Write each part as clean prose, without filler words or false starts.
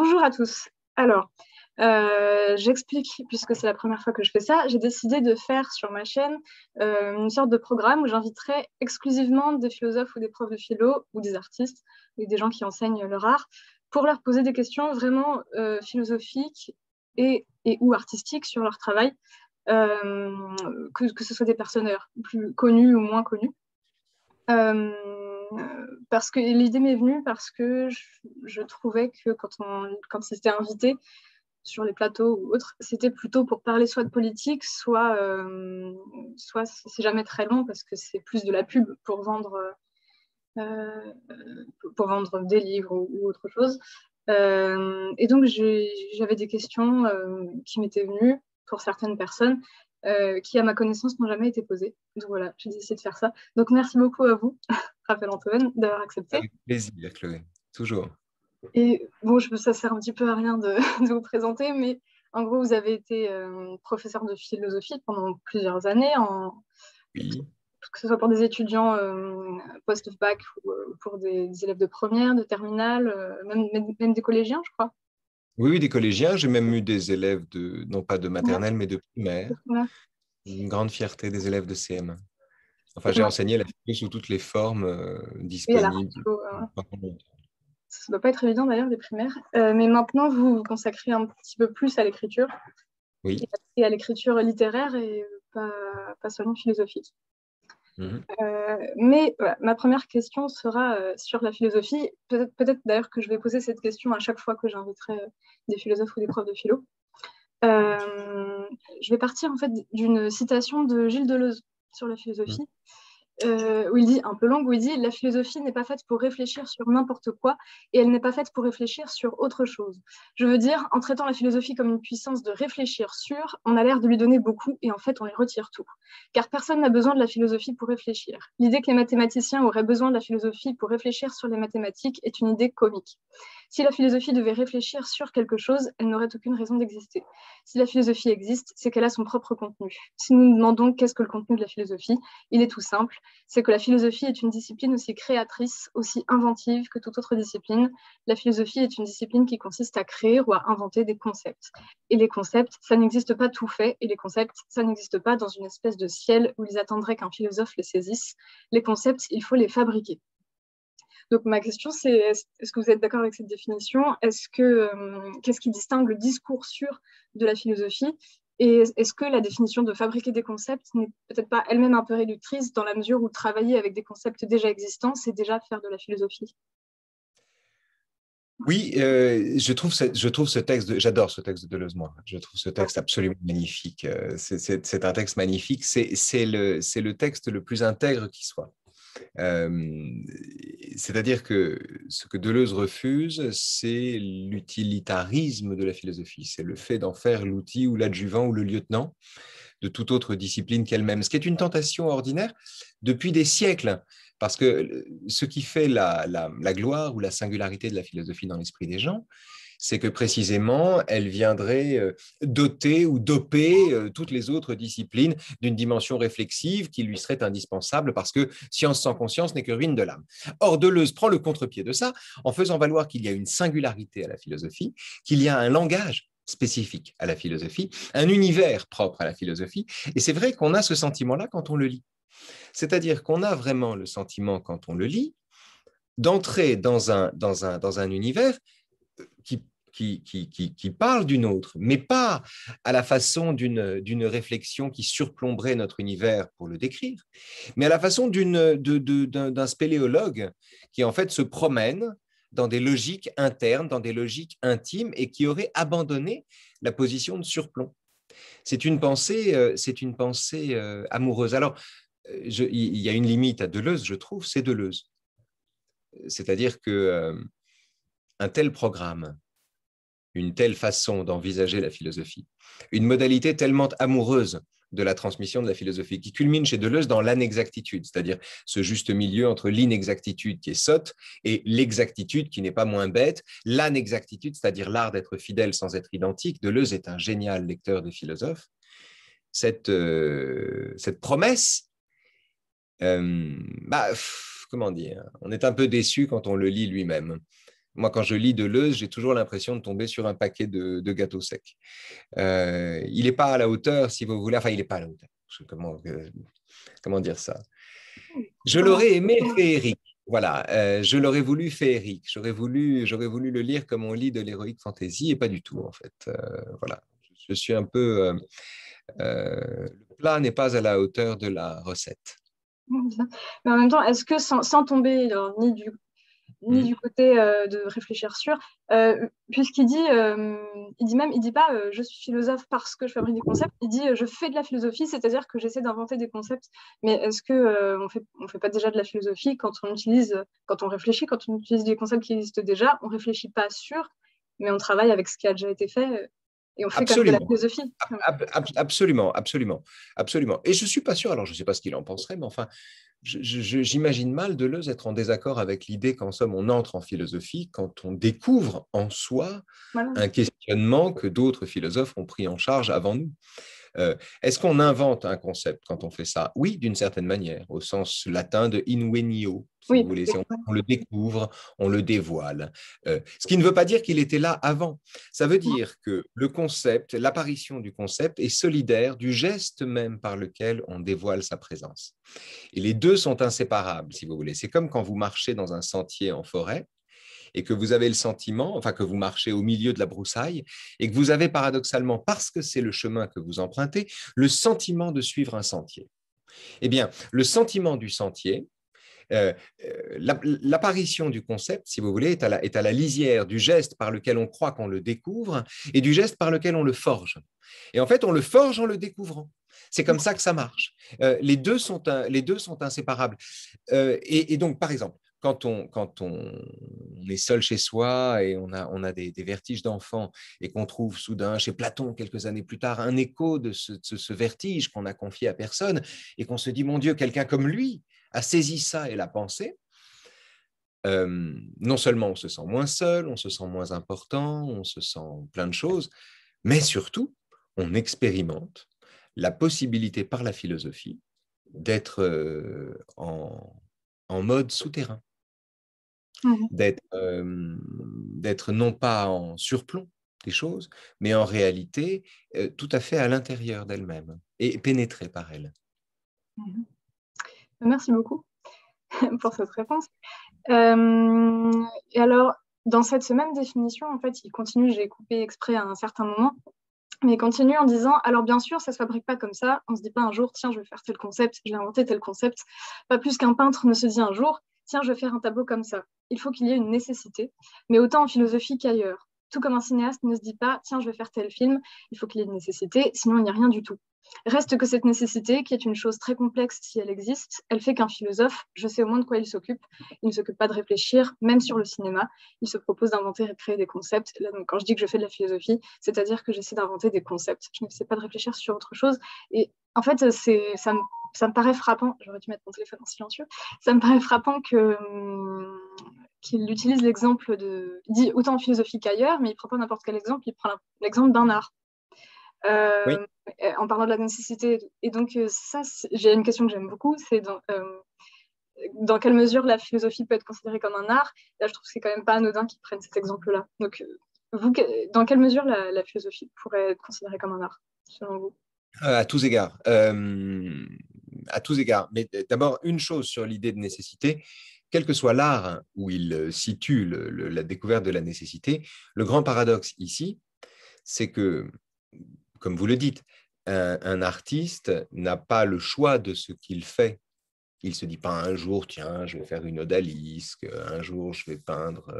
Bonjour à tous. Alors, j'explique, puisque c'est la première fois que je fais ça, j'ai décidé de faire sur ma chaîne une sorte de programme où j'inviterai exclusivement des philosophes ou des profs de philo ou des artistes ou des gens qui enseignent leur art pour leur poser des questions vraiment philosophiques et ou artistiques sur leur travail, que ce soit des personnes plus connues ou moins connues. Euh, Parce que l'idée m'est venue parce que je trouvais que quand c'était invité sur les plateaux ou autres, c'était plutôt pour parler soit de politique, soit c'est jamais très long parce que c'est plus de la pub euh, pour vendre des livres ou autre chose. Et donc j'avais des questions qui m'étaient venues pour certaines personnes qui, à ma connaissance, n'ont jamais été posées. Donc voilà, j'ai décidé de faire ça. Donc merci beaucoup à vous, Raphaël Antoine, d'avoir accepté. Avec plaisir, Chloé, toujours. Et bon, ça sert un petit peu à rien de, de vous présenter, mais en gros, vous avez été professeur de philosophie pendant plusieurs années, Oui, que ce soit pour des étudiants post-bac ou pour des élèves de première, de terminale, même des collégiens, je crois. oui, oui, des collégiens. J'ai même eu des élèves non pas de Ouais, maternelle, mais de primaire. ouais. Une grande fierté des élèves de CM1. Enfin, Et j'ai enseigné la philo sous toutes les formes oui, à la disponibles. radio, ça ne doit pas être évident d'ailleurs, les primaires. Mais maintenant, vous vous consacrez un petit peu plus à l'écriture Oui. et à l'écriture littéraire et pas seulement philosophique. Mhm. Mais voilà, ma première question sera sur la philosophie. Peut-être d'ailleurs que je vais poser cette question à chaque fois que j'inviterai des philosophes ou des profs de philo. Je vais partir en fait d'une citation de Gilles Deleuze sur la Mhm. philosophie, où il dit, un peu longue, où il dit: la philosophie n'est pas faite pour réfléchir sur n'importe quoi et elle n'est pas faite pour réfléchir sur autre chose. Je veux dire, en traitant la philosophie comme une puissance de réfléchir sur, on a l'air de lui donner beaucoup et en fait on lui retire tout. Car personne n'a besoin de la philosophie pour réfléchir. L'idée que les mathématiciens auraient besoin de la philosophie pour réfléchir sur les mathématiques est une idée comique. Si la philosophie devait réfléchir sur quelque chose, elle n'aurait aucune raison d'exister. Si la philosophie existe, c'est qu'elle a son propre contenu. Si nous nous demandons qu'est-ce que le contenu de la philosophie, il est tout simple, c'est que la philosophie est une discipline aussi créatrice, aussi inventive que toute autre discipline. La philosophie est une discipline qui consiste à créer ou à inventer des concepts. Et les concepts, ça n'existe pas tout fait, et les concepts, ça n'existe pas dans une espèce de ciel où ils attendraient qu'un philosophe les saisisse. Les concepts, il faut les fabriquer. Donc ma question, c'est est-ce que vous êtes d'accord avec cette définition? Qu'est-ce qui distingue le discours sûr de la philosophie? Et est-ce que la définition de fabriquer des concepts n'est peut-être pas elle-même un peu réductrice dans la mesure où travailler avec des concepts déjà existants, c'est déjà faire de la philosophie? Oui, je trouve ce texte, j'adore ce texte de Deleuze, moi. Je trouve ce texte absolument magnifique. C'est un texte magnifique. C'est le texte le plus intègre qui soit. C'est-à-dire que ce que Deleuze refuse, c'est l'utilitarisme de la philosophie. C'est le fait d'en faire l'outil ou l'adjuvant ou le lieutenant de toute autre discipline qu'elle-même, ce qui est une tentation ordinaire depuis des siècles. Parce que ce qui fait la gloire ou la singularité de la philosophie dans l'esprit des gens, c'est que précisément, elle viendrait doter ou doper toutes les autres disciplines d'une dimension réflexive qui lui serait indispensable parce que science sans conscience n'est que ruine de l'âme. Or, Deleuze prend le contre-pied de ça en faisant valoir qu'il y a une singularité à la philosophie, qu'il y a un langage spécifique à la philosophie, un univers propre à la philosophie. Et c'est vrai qu'on a ce sentiment-là quand on le lit. C'est-à-dire qu'on a vraiment le sentiment, quand on le lit, d'entrer dans un univers qui, qui parle d'une autre, mais pas à la façon d'une réflexion qui surplomberait notre univers pour le décrire, mais à la façon d'un spéléologue qui en fait se promène dans des logiques internes, dans des logiques intimes et qui aurait abandonné la position de surplomb. C'est une pensée amoureuse. Alors, il y a une limite à Deleuze, je trouve, c'est Deleuze. C'est-à-dire que un tel programme, une telle façon d'envisager la philosophie, une modalité tellement amoureuse de la transmission de la philosophie, qui culmine chez Deleuze dans l'anexactitude, c'est-à-dire ce juste milieu entre l'inexactitude qui est sotte et l'exactitude qui n'est pas moins bête, l'anexactitude, c'est-à-dire l'art d'être fidèle sans être identique. Deleuze est un génial lecteur de philosophes. Cette promesse, comment dire, on est un peu déçu quand on le lit lui-même. Moi, quand je lis Deleuze, j'ai toujours l'impression de tomber sur un paquet de gâteaux secs. Il n'est pas à la hauteur, si vous voulez. Enfin, il n'est pas à la hauteur. Comment dire ça? Je Comment? l'aurais aimé féerique. Voilà, je l'aurais voulu féerique. J'aurais voulu le lire comme on lit de l'héroïque fantasy et pas du tout, en fait. Voilà, je suis un peu. Le plat n'est pas à la hauteur de la recette. Mais en même temps, est-ce que sans tomber alors, ni Hmm. du côté de réfléchir sur, puisqu'il dit, il dit pas je suis philosophe parce que je fabrique des concepts, il dit je fais de la philosophie, c'est-à-dire que j'essaie d'inventer des concepts. Mais est-ce que on fait pas déjà de la philosophie quand on réfléchit, quand on utilise des concepts qui existent déjà, on réfléchit pas sur, mais on travaille avec ce qui a déjà été fait et on fait quand même de la Absolument. philosophie. Absolument, absolument, absolument. Et je ne suis pas sûr, alors je ne sais pas ce qu'il en penserait, mais enfin, j'imagine mal Deleuze être en désaccord avec l'idée qu'en somme, on entre en philosophie quand on découvre en soi Voilà. un questionnement que d'autres philosophes ont pris en charge avant nous. Est-ce qu'on invente un concept quand on fait ça? Oui, d'une certaine manière, au sens latin de invenio, si Oui, vous voulez. On le découvre, on le dévoile. Ce qui ne veut pas dire qu'il était là avant. Ça veut dire que le concept, l'apparition du concept est solidaire du geste même par lequel on dévoile sa présence. Et les deux sont inséparables, si vous voulez. C'est comme quand vous marchez dans un sentier en forêt et que vous avez le sentiment, enfin que vous marchez au milieu de la broussaille et que vous avez paradoxalement, parce que c'est le chemin que vous empruntez, le sentiment de suivre un sentier. Eh bien, le sentiment du sentier, l'apparition du concept, si vous voulez, est à la lisière du geste par lequel on croit qu'on le découvre et du geste par lequel on le forge. Et en fait, on le forge en le découvrant. C'est comme ça que ça marche. Les deux sont inséparables. Et donc, par exemple, quand on est seul chez soi et on a des vertiges d'enfant et qu'on trouve soudain chez Platon, quelques années plus tard, un écho de ce vertige qu'on a confié à personne et qu'on se dit, mon Dieu, quelqu'un comme lui a saisi ça et l'a pensé, non seulement on se sent moins seul, on se sent moins important, on se sent plein de choses, mais surtout, on expérimente la possibilité par la philosophie d'être en mode souterrain, Mhm. d'être non pas en surplomb des choses, mais en réalité tout à fait à l'intérieur d'elle-même et pénétrée par elle. Mhm. Merci beaucoup pour cette réponse. Et alors, dans cette même définition, en fait, il continue, j'ai coupé exprès à un certain moment, mais il continue en disant, alors bien sûr, ça ne se fabrique pas comme ça, on ne se dit pas un jour, tiens, je vais faire tel concept, je vais inventer tel concept, pas plus qu'un peintre ne se dit un jour, tiens, je vais faire un tableau comme ça. Il faut qu'il y ait une nécessité, mais autant en philosophie qu'ailleurs. Tout comme un cinéaste ne se dit pas, tiens, je vais faire tel film, il faut qu'il y ait une nécessité, sinon il n'y a rien du tout. Reste que cette nécessité, qui est une chose très complexe si elle existe, elle fait qu'un philosophe, je sais au moins de quoi il s'occupe, il ne s'occupe pas de réfléchir, même sur le cinéma, il se propose d'inventer et de créer des concepts. Là, donc, quand je dis que je fais de la philosophie, c'est-à-dire que j'essaie d'inventer des concepts, je n'essaie pas de réfléchir sur autre chose. Et en fait, ça me paraît frappant, j'aurais dû mettre mon téléphone en silencieux, ça me paraît frappant qu'il utilise l'exemple il dit autant en philosophie qu'ailleurs, mais il ne prend pas n'importe quel exemple, il prend l'exemple d'un art. Oui. En parlant de la nécessité. Et donc, ça, j'ai une question que j'aime beaucoup, c'est dans quelle mesure la philosophie peut être considérée comme un art. Là, je trouve que c'est quand même pas anodin qu'ils prennent cet exemple-là. Donc, vous, dans quelle mesure la philosophie pourrait être considérée comme un art, selon vous? À tous égards. À tous égards. Mais d'abord, une chose sur l'idée de nécessité, quel que soit l'art où il situe la découverte de la nécessité, le grand paradoxe ici, c'est que, comme vous le dites, un artiste n'a pas le choix de ce qu'il fait. Il ne se dit pas un jour, tiens, je vais faire une odalisque, un jour, je vais peindre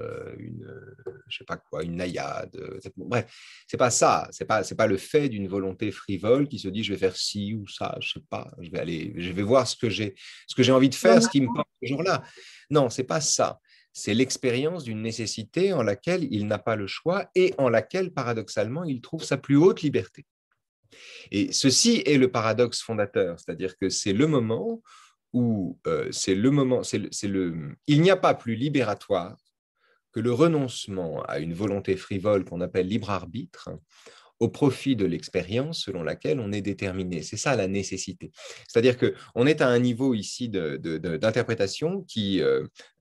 je sais pas quoi, une naïade. Bref, c'est pas ça. C'est pas le fait d'une volonté frivole qui se dit, je vais faire ci ou ça, je sais pas. Je vais voir ce que j'ai envie de faire, ce qui me porte ce jour-là. Non, c'est pas ça. C'est l'expérience d'une nécessité en laquelle il n'a pas le choix et en laquelle, paradoxalement, il trouve sa plus haute liberté. Et ceci est le paradoxe fondateur, c'est-à-dire que c'est le moment où il n'y a pas plus libératoire que le renoncement à une volonté frivole qu'on appelle libre arbitre au profit de l'expérience selon laquelle on est déterminé. C'est ça la nécessité. C'est-à-dire qu'on est à un niveau ici d'interprétation qui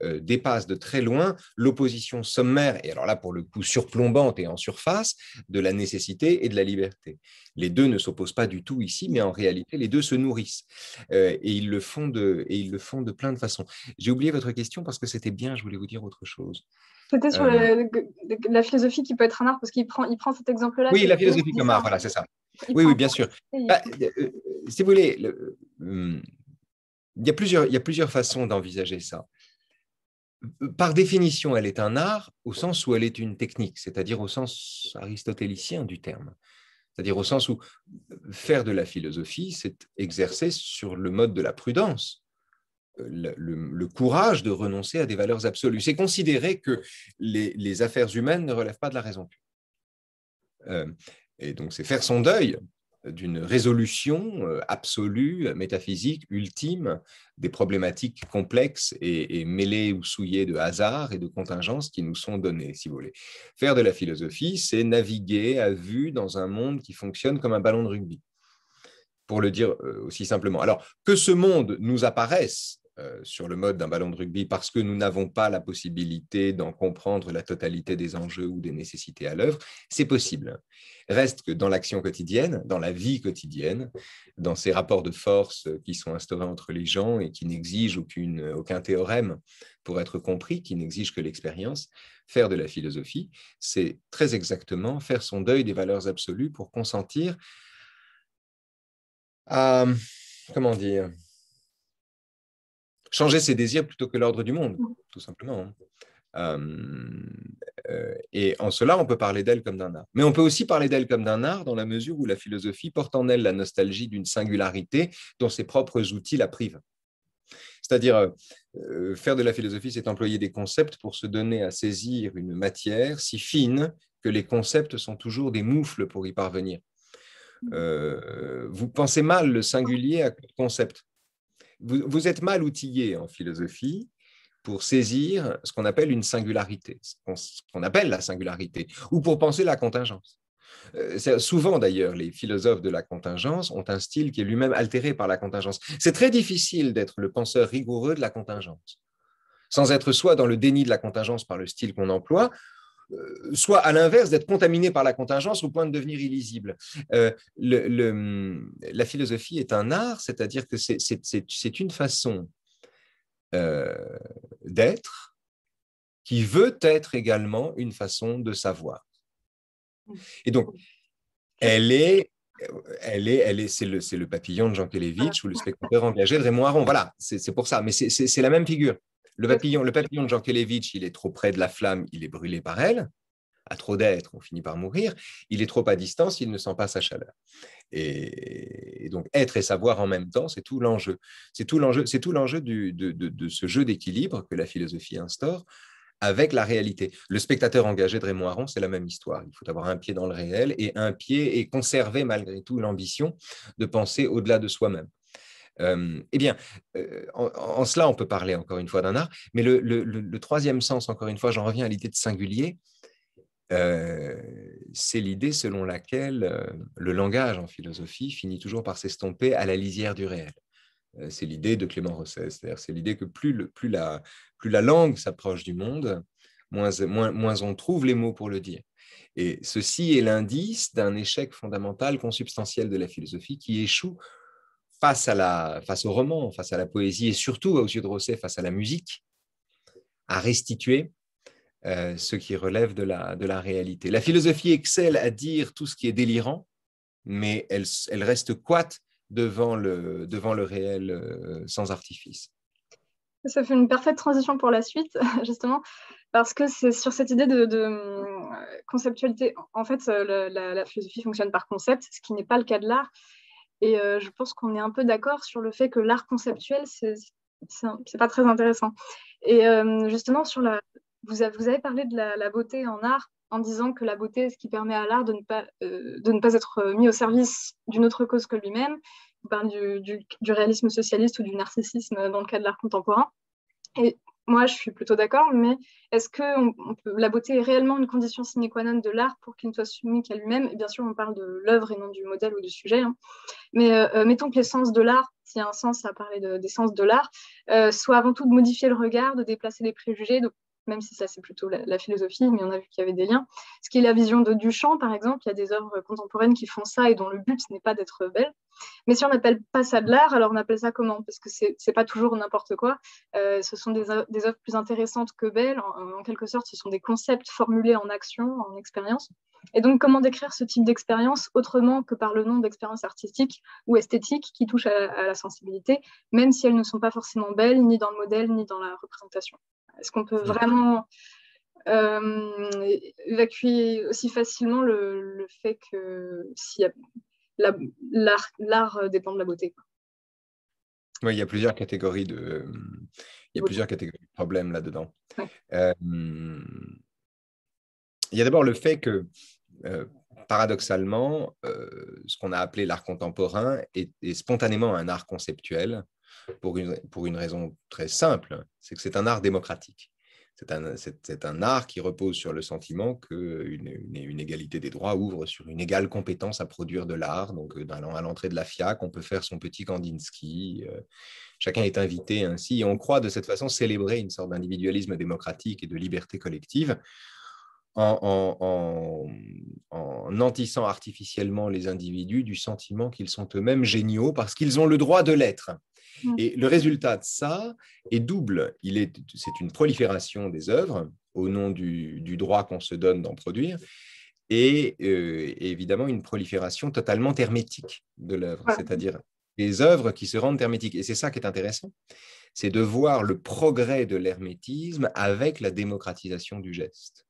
dépasse de très loin l'opposition sommaire, et alors là pour le coup surplombante et en surface, de la nécessité et de la liberté. Les deux ne s'opposent pas du tout ici, mais en réalité les deux se nourrissent. Et ils le font de plein de façons. J'ai oublié votre question parce que c'était bien, je voulais vous dire autre chose. C'était sur la philosophie qui peut être un art, parce il prend cet exemple-là. Oui, la philosophie comme art, voilà, c'est ça. Oui, oui, bien sûr. Si vous voulez, il y a plusieurs façons d'envisager ça. Par définition, elle est un art au sens où elle est une technique, c'est-à-dire au sens aristotélicien du terme. C'est-à-dire au sens où faire de la philosophie, c'est exercer sur le mode de la prudence, le courage de renoncer à des valeurs absolues. C'est considérer que les affaires humaines ne relèvent pas de la raison pure. Et donc, c'est faire son deuil d'une résolution absolue, métaphysique, ultime, des problématiques complexes et mêlées ou souillées de hasard et de contingences qui nous sont données, si vous voulez. Faire de la philosophie, c'est naviguer à vue dans un monde qui fonctionne comme un ballon de rugby, pour le dire aussi simplement. Alors, que ce monde nous apparaisse sur le mode d'un ballon de rugby parce que nous n'avons pas la possibilité d'en comprendre la totalité des enjeux ou des nécessités à l'œuvre, c'est possible. Reste que dans l'action quotidienne, dans la vie quotidienne, dans ces rapports de force qui sont instaurés entre les gens et qui n'exigent aucun théorème pour être compris, qui n'exigent que l'expérience, faire de la philosophie, c'est très exactement faire son deuil des valeurs absolues pour consentir à, comment dire, changer ses désirs plutôt que l'ordre du monde, tout simplement. Et en cela, on peut parler d'elle comme d'un art. Mais on peut aussi parler d'elle comme d'un art dans la mesure où la philosophie porte en elle la nostalgie d'une singularité dont ses propres outils la privent. C'est-à-dire, faire de la philosophie, c'est employer des concepts pour se donner à saisir une matière si fine que les concepts sont toujours des moufles pour y parvenir. Vous pensez mal le singulier à concept. Vous êtes mal outillé en philosophie pour saisir ce qu'on appelle une singularité, ce qu'on appelle la singularité, ou pour penser la contingence. Souvent, d'ailleurs, les philosophes de la contingence ont un style qui est lui-même altéré par la contingence. C'est très difficile d'être le penseur rigoureux de la contingence, sans être soit dans le déni de la contingence par le style qu'on emploie, soit à l'inverse d'être contaminé par la contingence au point de devenir illisible. La philosophie est un art, c'est-à-dire que c'est une façon d'être qui veut être également une façon de savoir. Et donc, c'est le papillon de Jean Kelevitch ou le spectateur engagé de Raymond Aron. Voilà, c'est pour ça, mais c'est la même figure. Le papillon de Jean Kelevitch, il est trop près de la flamme, il est brûlé par elle. À trop d'être, on finit par mourir. Il est trop à distance, il ne sent pas sa chaleur. Et donc, être et savoir en même temps, c'est tout l'enjeu. C'est tout l'enjeu de ce jeu d'équilibre que la philosophie instaure avec la réalité. Le spectateur engagé de Raymond Aron, c'est la même histoire. Il faut avoir un pied dans le réel et un pied et conserver malgré tout l'ambition de penser au-delà de soi-même. Eh bien, en cela, on peut parler encore une fois d'un art, mais le troisième sens, encore une fois, j'en reviens à l'idée de singulier, c'est l'idée selon laquelle le langage en philosophie finit toujours par s'estomper à la lisière du réel. C'est l'idée de Clément Rosset, c'est-à-dire c'est l'idée que plus la langue s'approche du monde, moins on trouve les mots pour le dire. Et ceci est l'indice d'un échec fondamental, consubstantiel de la philosophie qui échoue face au roman, face à la poésie et surtout, aux yeux de Rosset, face à la musique, à restituer ce qui relève de la réalité. La philosophie excelle à dire tout ce qui est délirant, mais elle reste coite devant le réel sans artifice. Ça fait une parfaite transition pour la suite, justement, parce que c'est sur cette idée de conceptualité. En fait, la philosophie fonctionne par concept, ce qui n'est pas le cas de l'art. Et je pense qu'on est un peu d'accord sur le fait que l'art conceptuel, c'est pas très intéressant. Et justement, vous avez parlé de la beauté en art en disant que la beauté est ce qui permet à l'art de ne pas être mis au service d'une autre cause que lui-même. Vous parlez du réalisme socialiste ou du narcissisme dans le cas de l'art contemporain. Et moi, je suis plutôt d'accord, mais est-ce que la beauté est réellement une condition sine qua non de l'art pour qu'il ne soit soumis qu'à lui-même? Et bien sûr, on parle de l'œuvre et non du modèle ou du sujet, hein. Mais mettons que les sens de l'art, s'il y a un sens à parler des sens de l'art, soit avant tout de modifier le regard, de déplacer les préjugés, donc, même si ça c'est plutôt la philosophie, mais on a vu qu'il y avait des liens. Ce qui est la vision de Duchamp, par exemple, il y a des œuvres contemporaines qui font ça et dont le but n'est pas d'être belle. Mais si on n'appelle pas ça de l'art, alors on appelle ça comment? Parce que c'est pas toujours n'importe quoi. Ce sont des œuvres plus intéressantes que belles. En quelque sorte, ce sont des concepts formulés en action, en expérience. Et donc, comment décrire ce type d'expérience autrement que par le nom d'expérience artistique ou esthétique qui touche à la sensibilité, même si elles ne sont pas forcément belles, ni dans le modèle, ni dans la représentation? Est-ce qu'on peut vraiment évacuer aussi facilement le fait que si l'art dépend de la beauté, quoi. Oui, il y a plusieurs catégories Beauté. de problèmes là-dedans. Ouais. Il y a d'abord le fait que, paradoxalement, ce qu'on a appelé l'art contemporain est spontanément un art conceptuel pour une raison très simple, c'est que c'est un art démocratique. C'est un art qui repose sur le sentiment qu'une égalité des droits ouvre sur une égale compétence à produire de l'art. Donc, à l'entrée de la FIAC, on peut faire son petit Kandinsky. Chacun est invité ainsi. Et on croit de cette façon célébrer une sorte d'individualisme démocratique et de liberté collective en nantissant artificiellement les individus du sentiment qu'ils sont eux-mêmes géniaux parce qu'ils ont le droit de l'être. Et le résultat de ça est double. C'est une prolifération des œuvres au nom du droit qu'on se donne d'en produire et évidemment une prolifération totalement hermétique de l'œuvre, Ouais. c'est-à-dire des œuvres qui se rendent hermétiques. Et c'est ça qui est intéressant, c'est de voir le progrès de l'hermétisme avec la démocratisation du geste.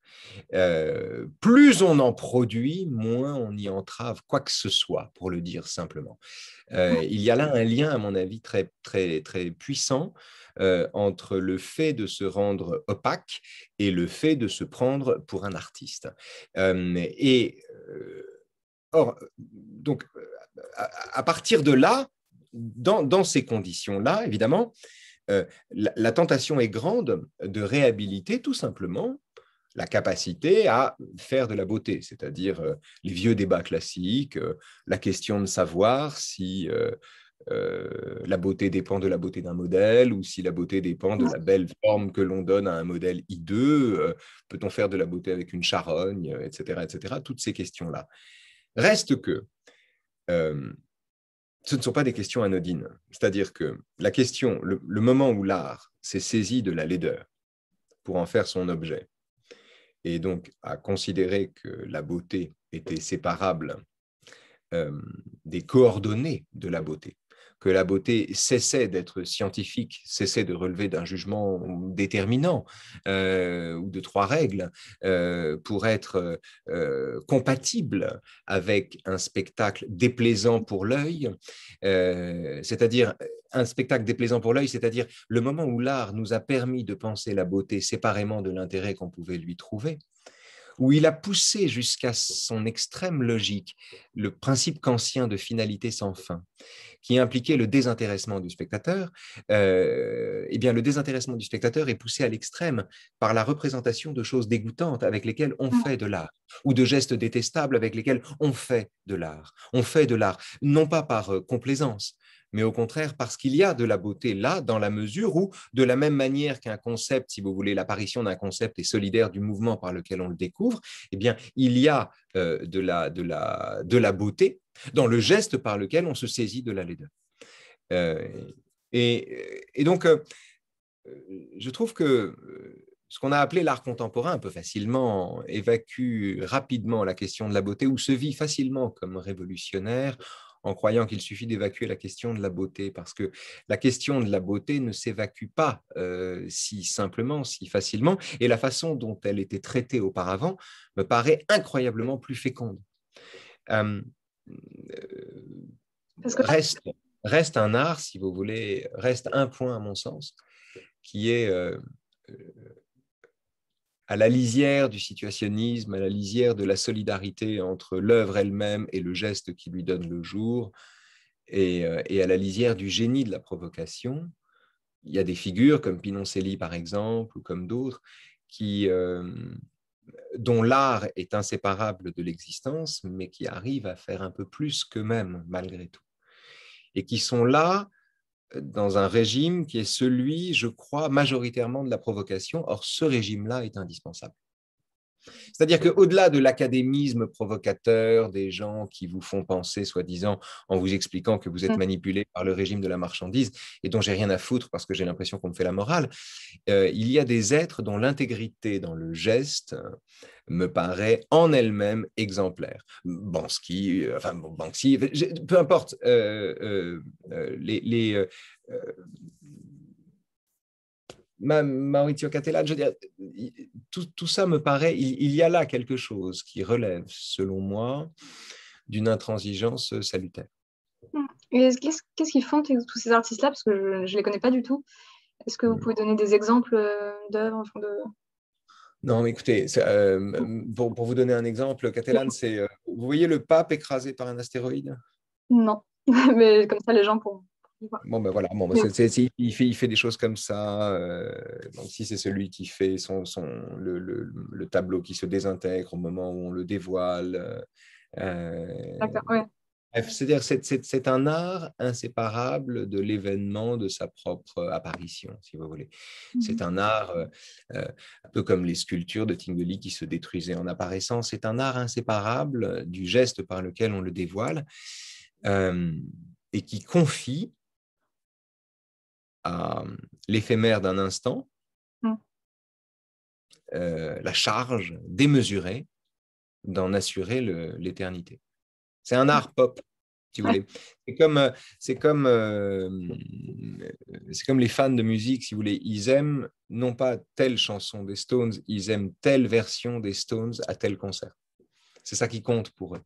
Plus on en produit, moins on y entrave quoi que ce soit, pour le dire simplement. Il y a là un lien, à mon avis, très, très, très puissant entre le fait de se rendre opaque et le fait de se prendre pour un artiste. Or, donc, à partir de là, dans ces conditions-là, évidemment, la tentation est grande de réhabiliter tout simplement la capacité à faire de la beauté, c'est-à-dire les vieux débats classiques, la question de savoir si la beauté dépend de la beauté d'un modèle ou si la beauté dépend de la belle forme que l'on donne à un modèle hideux, peut-on faire de la beauté avec une charogne, etc., etc., toutes ces questions-là. Reste que ce ne sont pas des questions anodines, c'est-à-dire que la question, le moment où l'art s'est saisi de la laideur pour en faire son objet, et donc à considérer que la beauté était séparable des coordonnées de la beauté, que la beauté cessait d'être scientifique, cessait de relever d'un jugement déterminant ou de trois règles pour être compatible avec un spectacle déplaisant pour l'œil, c'est-à-dire un spectacle déplaisant pour l'œil, c'est-à-dire le moment où l'art nous a permis de penser la beauté séparément de l'intérêt qu'on pouvait lui trouver, où il a poussé jusqu'à son extrême logique le principe kantien de finalité sans fin, qui impliquait le désintéressement du spectateur, eh bien, le désintéressement du spectateur est poussé à l'extrême par la représentation de choses dégoûtantes avec lesquelles on fait de l'art, ou de gestes détestables avec lesquels on fait de l'art. On fait de l'art, non pas par complaisance, mais au contraire parce qu'il y a de la beauté là, dans la mesure où, de la même manière qu'un concept, si vous voulez, l'apparition d'un concept est solidaire du mouvement par lequel on le découvre, eh bien, il y a de la beauté dans le geste par lequel on se saisit de la laideur. Et donc, je trouve que ce qu'on a appelé l'art contemporain peut facilement évacue rapidement la question de la beauté ou se vit facilement comme révolutionnaire en croyant qu'il suffit d'évacuer la question de la beauté, parce que la question de la beauté ne s'évacue pas si simplement, si facilement, et la façon dont elle était traitée auparavant me paraît incroyablement plus féconde. Parce que Reste un art, si vous voulez, reste un point à mon sens, qui est à la lisière du situationnisme, à la lisière de la solidarité entre l'œuvre elle-même et le geste qui lui donne le jour, et à la lisière du génie de la provocation, il y a des figures comme Pinoncelli, par exemple, ou comme d'autres, dont l'art est inséparable de l'existence, mais qui arrivent à faire un peu plus qu'eux-mêmes, malgré tout. Et qui sont là dans un régime qui est celui, je crois, majoritairement de la provocation. Or, ce régime-là est indispensable. C'est-à-dire qu'au-delà de l'académisme provocateur des gens qui vous font penser, soi-disant, en vous expliquant que vous êtes manipulé par le régime de la marchandise et dont j'ai rien à foutre parce que j'ai l'impression qu'on me fait la morale, il y a des êtres dont l'intégrité dans le geste me paraît en elle-même exemplaire. Banksy, Banksy, peu importe, Maurizio Cattelan, je veux dire, tout ça me paraît, il y a là quelque chose qui relève, selon moi, d'une intransigeance salutaire. Et qu'est-ce qu'ils font tous ces artistes-là? Parce que je ne les connais pas du tout. Est-ce que vous pouvez donner des exemples d'œuvres Non, mais écoutez, pour vous donner un exemple, Cattelan, c'est, vous voyez le pape écrasé par un astéroïde? Non, mais comme ça, les gens pourront voir. Bon, ben voilà, il fait des choses comme ça. Donc, si c'est celui qui fait le tableau qui se désintègre au moment où on le dévoile. D'accord, ouais. C'est-à-dire c'est un art inséparable de l'événement de sa propre apparition, si vous voulez. C'est un art, un peu comme les sculptures de Tinguely qui se détruisaient en apparaissant, c'est un art inséparable du geste par lequel on le dévoile et qui confie à l'éphémère d'un instant la charge démesurée d'en assurer l'éternité. C'est un art pop, si vous voulez. C'est comme les fans de musique, si vous voulez. Ils aiment non pas telle chanson des Stones, ils aiment telle version des Stones à tel concert. C'est ça qui compte pour eux.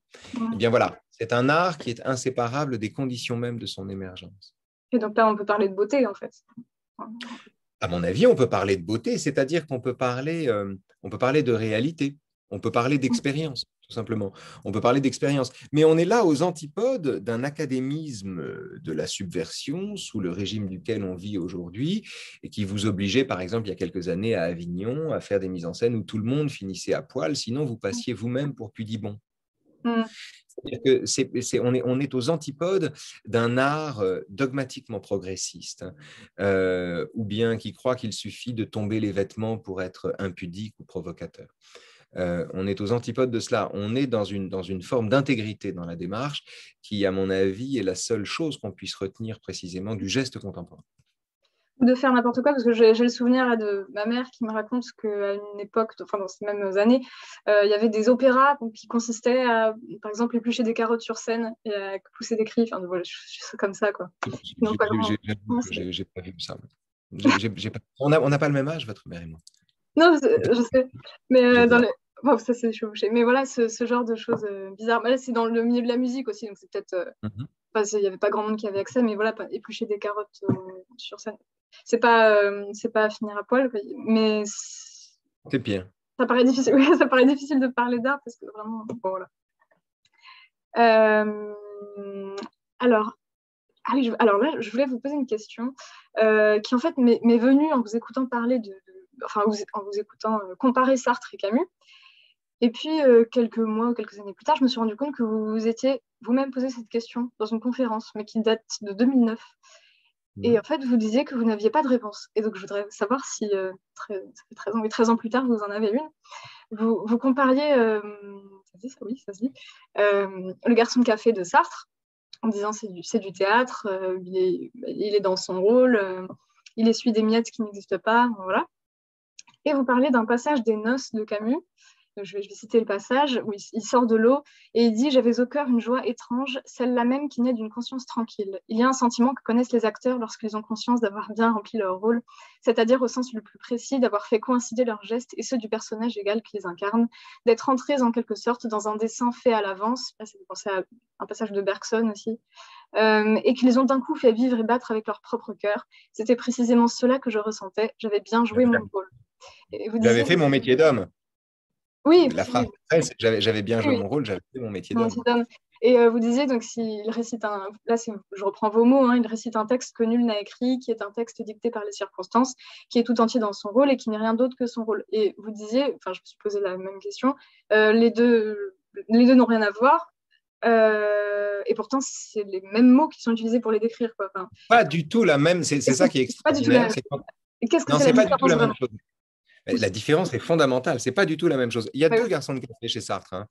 Eh bien voilà, c'est un art qui est inséparable des conditions même de son émergence. Et donc là, on peut parler de beauté, en fait. À mon avis, on peut parler de beauté, c'est-à-dire qu'on peut parler de réalité, on peut parler d'expérience, tout simplement. On peut parler d'expérience. Mais on est là aux antipodes d'un académisme de la subversion sous le régime duquel on vit aujourd'hui et qui vous obligeait, par exemple, il y a quelques années à Avignon, à faire des mises en scène où tout le monde finissait à poil, sinon vous passiez vous-même pour Pudibon. C'est-à-dire on est aux antipodes d'un art dogmatiquement progressiste, ou bien qui croit qu'il suffit de tomber les vêtements pour être impudique ou provocateur. On est aux antipodes de cela. On est dans une forme d'intégrité dans la démarche qui, à mon avis, est la seule chose qu'on puisse retenir précisément du geste contemporain. De faire n'importe quoi, parce que j'ai le souvenir là, de ma mère qui me raconte qu'à une époque, enfin dans ces mêmes années, il y avait des opéras qui consistaient à, par exemple, éplucher des carottes sur scène et à pousser des cris. Enfin, voilà, je comme ça, quoi. J'ai pas vu ça. On n'a pas le même âge, votre mère et moi. Non, je sais. Mais dans les... Bon, ça, c'est chevauché. Mais voilà, ce genre de choses bizarres. Mais là, c'est dans le milieu de la musique aussi, donc c'est peut-être... il n'y avait pas grand monde qui avait accès, mais voilà, éplucher des carottes sur scène. C'est pas à finir à poil, mais c'est bien. Ça paraît difficile. Oui, ça paraît difficile de parler d'art parce que vraiment, bon, voilà. Alors là, je voulais vous poser une question qui en fait m'est venue en vous écoutant parler en vous écoutant comparer Sartre et Camus. Et puis quelques mois ou quelques années plus tard, je me suis rendu compte que vous étiez vous-même posé cette question dans une conférence, mais qui date de 2009. Et en fait, vous disiez que vous n'aviez pas de réponse. Et donc, je voudrais savoir si, ça fait 13 ans plus tard, vous en avez une. Vous compariez, ça se dit ça, oui, ça se dit, Le garçon de café de Sartre, en disant c'est du théâtre, il est dans son rôle, il essuie des miettes qui n'existent pas, voilà. Et vous parlez d'un passage des Noces de Camus. Je vais citer le passage où il sort de l'eau et il dit « J'avais au cœur une joie étrange, celle-là même qui naît d'une conscience tranquille. Il y a un sentiment que connaissent les acteurs lorsqu'ils ont conscience d'avoir bien rempli leur rôle, c'est-à-dire au sens le plus précis d'avoir fait coïncider leurs gestes et ceux du personnage égal qui les incarne, d'être entrés en quelque sorte dans un dessin fait à l'avance. » Là, ça fait penser à un passage de Bergson aussi. Et qu'ils ont d'un coup fait vivre et battre avec leur propre cœur. C'était précisément cela que je ressentais. J'avais bien joué mon rôle. J'avais fait mon métier d'homme. Oui, la phrase, j'avais bien joué mon rôle, j'avais fait mon métier d'homme. Et vous disiez, donc, s'il récite là, je reprends vos mots, hein, il récite un texte que nul n'a écrit, qui est un texte dicté par les circonstances, qui est tout entier dans son rôle et qui n'est rien d'autre que son rôle. Et vous disiez, enfin, je me suis posé la même question, les deux n'ont rien à voir. Et pourtant, c'est les mêmes mots qui sont utilisés pour les décrire, quoi. Enfin, pas du tout la même, c'est ça qui est extraordinaire. Et qu'est-ce que Non, c'est c'est la pas du tout différence la même vraiment? chose. La différence est fondamentale. C'est pas du tout la même chose. Il y a Bah deux oui. garçons de café chez Sartre, hein.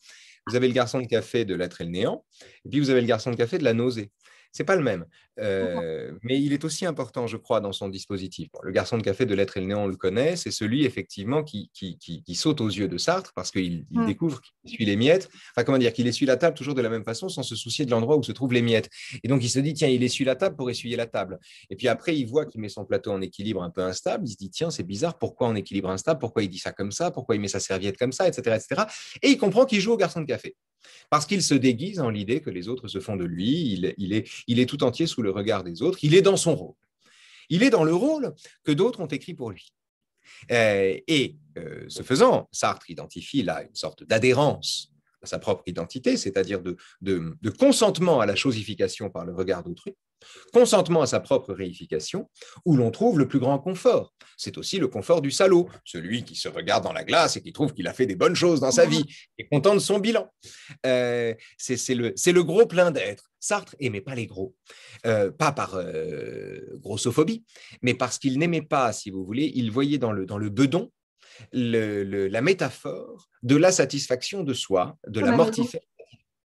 Vous avez le garçon de café de l'être et le néant, et puis vous avez le garçon de café de la nausée. C'est pas le même. Mais il est aussi important, je crois, dans son dispositif. Bon, le garçon de café de l'être et le néant, on le connaît, c'est celui effectivement qui saute aux yeux de Sartre parce qu'il découvre qu'il essuie les miettes, enfin comment dire, qu'il essuie la table toujours de la même façon sans se soucier de l'endroit où se trouvent les miettes. Et donc il se dit, tiens, il essuie la table pour essuyer la table. Et puis après, il voit qu'il met son plateau en équilibre un peu instable, il se dit, tiens, c'est bizarre, pourquoi en équilibre instable, pourquoi il dit ça comme ça, pourquoi il met sa serviette comme ça, etc. etc. Et il comprend qu'il joue au garçon de café. Parce qu'il se déguise en l'idée que les autres se font de lui, il est tout entier sous le regard des autres, il est dans son rôle. Il est dans le rôle que d'autres ont écrit pour lui. Ce faisant, Sartre identifie là une sorte d'adhérence à sa propre identité, c'est-à-dire de consentement à la chosification par le regard d'autrui, consentement à sa propre réification, où l'on trouve le plus grand confort. C'est aussi le confort du salaud, celui qui se regarde dans la glace et qui trouve qu'il a fait des bonnes choses dans sa vie, et content de son bilan. C'est le gros plein d'être. Sartre n'aimait pas les gros, pas par grossophobie, mais parce qu'il n'aimait pas, si vous voulez, il voyait dans le bedon la métaphore de la satisfaction de soi, de la mortifère,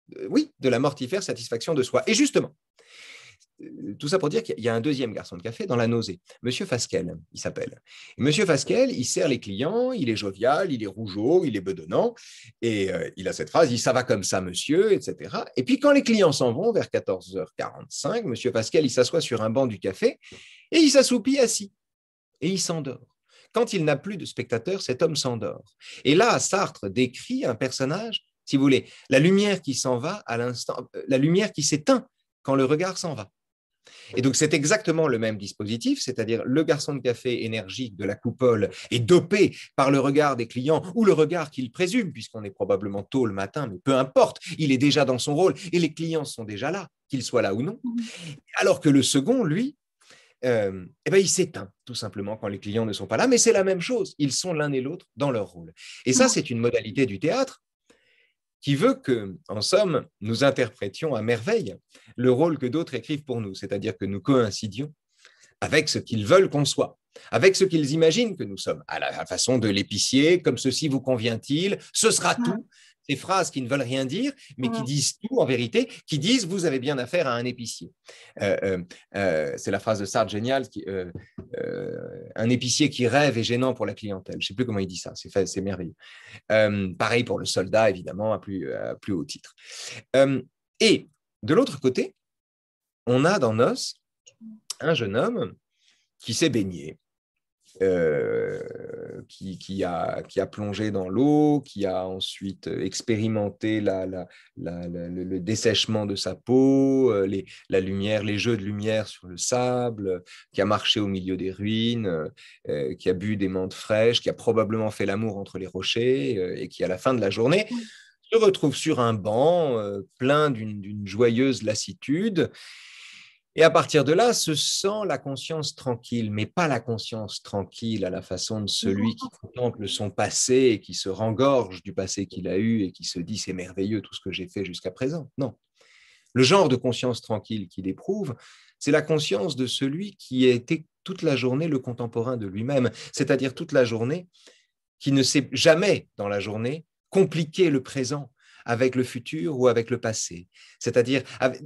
de la mortifère satisfaction de soi. Et justement, tout ça pour dire qu'il y a un deuxième garçon de café dans la nausée. Monsieur Fasquelle, il s'appelle. Monsieur Fasquelle, il sert les clients, il est jovial, il est rougeaud, il est bedonnant, et il a cette phrase, il ça va comme ça, monsieur, etc. Et puis quand les clients s'en vont, vers 14h45, monsieur Fasquelle, il s'assoit sur un banc du café, et il s'assoupit assis, et il s'endort. Quand il n'a plus de spectateurs, cet homme s'endort. Et là, Sartre décrit un personnage, si vous voulez, la lumière qui s'en va à l'instant, la lumière qui s'éteint quand le regard s'en va. Et donc, c'est exactement le même dispositif, c'est-à-dire le garçon de café énergique de la coupole est dopé par le regard des clients ou le regard qu'il présume, puisqu'on est probablement tôt le matin, mais peu importe, il est déjà dans son rôle et les clients sont déjà là, qu'ils soient là ou non. Alors que le second, lui, il s'éteint tout simplement quand les clients ne sont pas là, mais c'est la même chose, ils sont l'un et l'autre dans leur rôle. Et ça, c'est une modalité du théâtre qui veut que, en somme, nous interprétions à merveille le rôle que d'autres écrivent pour nous, c'est-à-dire que nous coïncidions avec ce qu'ils veulent qu'on soit, avec ce qu'ils imaginent que nous sommes, à la façon de l'épicier, comme ceci vous convient-il, ce sera tout. Ces phrases qui ne veulent rien dire, mais qui disent tout en vérité, qui disent vous avez bien affaire à un épicier. C'est la phrase de Sartre géniale, un épicier qui rêve est gênant pour la clientèle. Je ne sais plus comment il dit ça, c'est merveilleux. Pareil pour le soldat, évidemment, à plus haut titre. Et de l'autre côté, on a dans Nos un jeune homme qui s'est baigné, qui a plongé dans l'eau, qui a ensuite expérimenté le dessèchement de sa peau, la lumière, les jeux de lumière sur le sable, qui a marché au milieu des ruines, qui a bu des menthes fraîches, qui a probablement fait l'amour entre les rochers et qui, à la fin de la journée, se retrouve sur un banc plein d'une joyeuse lassitude. Et à partir de là, se sent la conscience tranquille, mais pas la conscience tranquille à la façon de celui qui contemple son passé et qui se rengorge du passé qu'il a eu et qui se dit c'est merveilleux tout ce que j'ai fait jusqu'à présent. Non. Le genre de conscience tranquille qu'il éprouve, c'est la conscience de celui qui a été toute la journée le contemporain de lui-même, c'est-à-dire toute la journée qui ne sait jamais dans la journée compliquer le présent avec le futur ou avec le passé, c'est-à-dire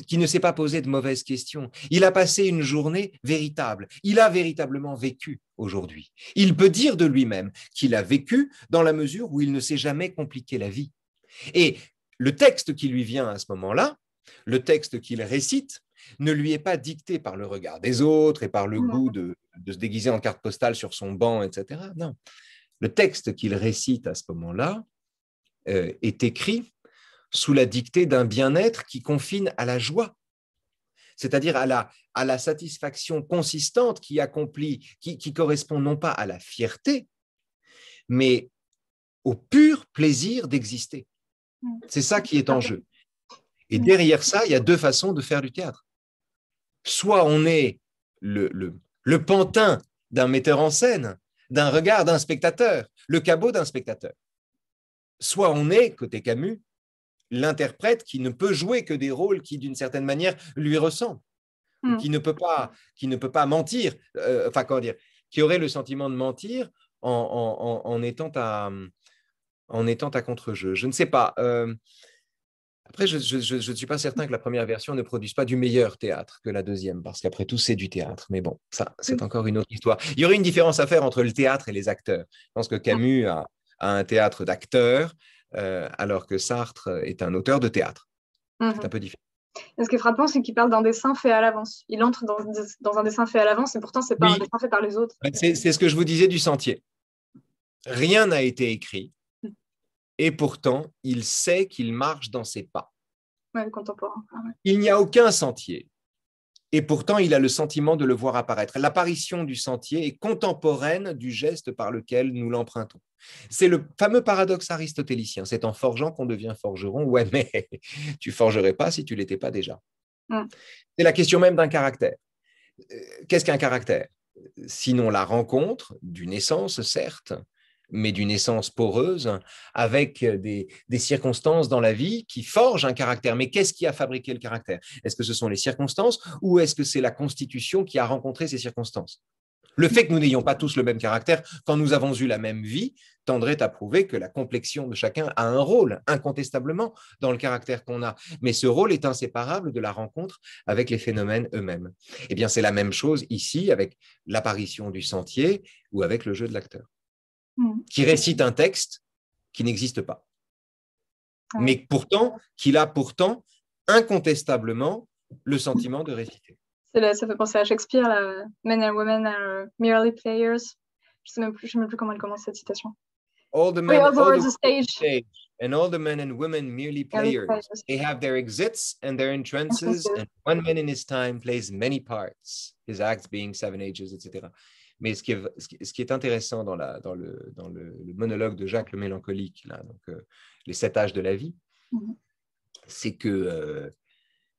qui ne s'est pas posé de mauvaises questions. Il a passé une journée véritable, il a véritablement vécu aujourd'hui. Il peut dire de lui-même qu'il a vécu dans la mesure où il ne s'est jamais compliqué la vie. Et le texte qui lui vient à ce moment-là, le texte qu'il récite, ne lui est pas dicté par le regard des autres et par le goût de se déguiser en carte postale sur son banc, etc. Non. Le texte qu'il récite à ce moment-là est écrit sous la dictée d'un bien-être qui confine à la joie, c'est-à-dire à la satisfaction consistante qui accomplit, qui correspond non pas à la fierté, mais au pur plaisir d'exister. C'est ça qui est en jeu. Et derrière ça, il y a deux façons de faire du théâtre. Soit on est le pantin d'un metteur en scène, d'un regard d'un spectateur, le cabot d'un spectateur. Soit on est, côté Camus, l'interprète qui ne peut jouer que des rôles qui, d'une certaine manière, lui ressemblent, ou qui ne peut pas mentir, enfin, comment dire, qui aurait le sentiment de mentir en étant à contre-jeu. Je ne sais pas. Après, je ne suis pas certain que la première version ne produise pas du meilleur théâtre que la deuxième, parce qu'après tout, c'est du théâtre. Mais bon, ça, c'est encore une autre histoire. Il y aurait une différence à faire entre le théâtre et les acteurs. Je pense que Camus a un théâtre d'acteurs, alors que Sartre est un auteur de théâtre. C'est un peu différent. Et ce qui est frappant, c'est qu'il parle d'un dessin fait à l'avance. Il entre dans un dessin fait à l'avance, et pourtant, ce n'est pas un dessin fait par les autres. C'est ce que je vous disais du Sentier. Rien n'a été écrit. Et pourtant, il sait qu'il marche dans ses pas. Ouais, contemporain. Ah ouais. Il n'y a aucun sentier. Et pourtant, il a le sentiment de le voir apparaître. L'apparition du sentier est contemporaine du geste par lequel nous l'empruntons. C'est le fameux paradoxe aristotélicien. C'est en forgeant qu'on devient forgeron. Ouais, mais tu forgerais pas si tu l'étais pas déjà. C'est la question même d'un caractère. Qu'est-ce qu'un caractère? Sinon la rencontre d'une essence, certes, mais d'une essence poreuse, avec des circonstances dans la vie qui forgent un caractère. Mais qu'est-ce qui a fabriqué le caractère? Est-ce que ce sont les circonstances ou est-ce que c'est la constitution qui a rencontré ces circonstances? Le fait que nous n'ayons pas tous le même caractère quand nous avons eu la même vie tendrait à prouver que la complexion de chacun a un rôle, incontestablement, dans le caractère qu'on a. Mais ce rôle est inséparable de la rencontre avec les phénomènes eux-mêmes. Eh bien, c'est la même chose ici avec l'apparition du sentier ou avec le jeu de l'acteur, qui récite un texte qui n'existe pas. Mais pourtant, qu'il a pourtant incontestablement le sentiment de réciter. Ça fait penser à Shakespeare, là, Men and women are merely players. Je ne sais même plus comment elle commence cette citation. All the men, all the stage, and all the men and women merely players. They have their exits and their entrances, and one man in his time plays many parts, his acts being 7 ages, etc. Mais ce qui est intéressant dans le monologue de Jacques le Mélancolique, là, donc, les 7 âges de la vie, c'est que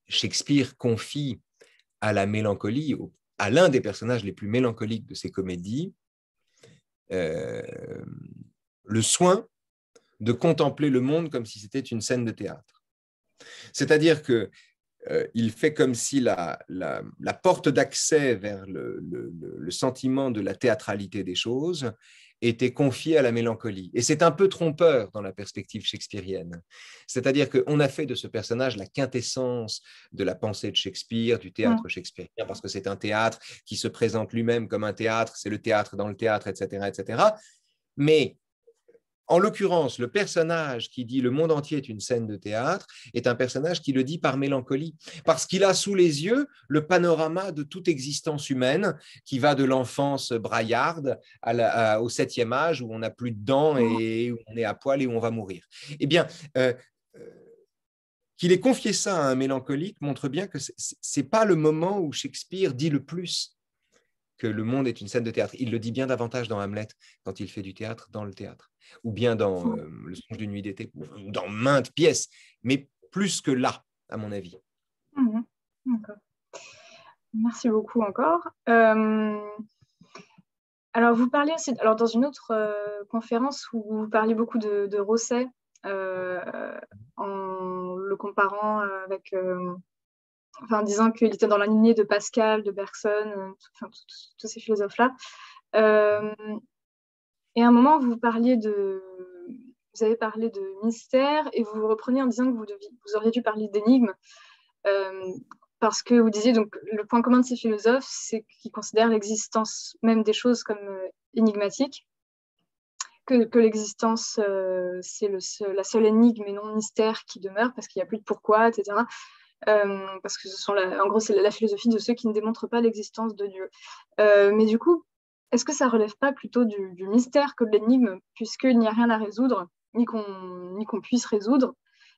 Shakespeare confie à la mélancolie, à l'un des personnages les plus mélancoliques de ses comédies, le soin de contempler le monde comme si c'était une scène de théâtre. C'est-à-dire que il fait comme si la porte d'accès vers le sentiment de la théâtralité des choses était confiée à la mélancolie. Et c'est un peu trompeur dans la perspective shakespearienne. C'est-à-dire qu'on a fait de ce personnage la quintessence de la pensée de Shakespeare, du théâtre shakespearien, parce que c'est un théâtre qui se présente lui-même comme un théâtre, c'est le théâtre dans le théâtre, etc., etc. Mais en l'occurrence, le personnage qui dit « le monde entier est une scène de théâtre » est un personnage qui le dit par mélancolie, parce qu'il a sous les yeux le panorama de toute existence humaine qui va de l'enfance braillarde au 7e âge où on n'a plus de dents et où on est à poil et où on va mourir. Eh bien, qu'il ait confié ça à un mélancolique montre bien que ce n'est pas le moment où Shakespeare dit le plus que le monde est une scène de théâtre. Il le dit bien davantage dans Hamlet, quand il fait du théâtre dans le théâtre, ou bien dans Le songe d'une nuit d'été, ou dans maintes pièces, mais plus que là, à mon avis. D'accord. Merci beaucoup encore. Alors, vous parlez aussi, alors dans une autre conférence où vous parlez beaucoup de Rosset, en le comparant avec... en disant qu'il était dans la lignée de Pascal, de Bergson, tous ces philosophes-là. Et à un moment, vous avez parlé de mystère et vous reprenez en disant que vous auriez dû parler d'énigme parce que vous disiez, donc, le point commun de ces philosophes, c'est qu'ils considèrent l'existence même des choses comme énigmatique, que l'existence, c'est la seule énigme et non mystère qui demeure parce qu'il n'y a plus de pourquoi, etc. Parce que en gros, c'est la philosophie de ceux qui ne démontrent pas l'existence de Dieu. Mais du coup, est-ce que ça ne relève pas plutôt du mystère que de l'énigme, puisqu'il n'y a rien à résoudre, ni qu'on puisse résoudre?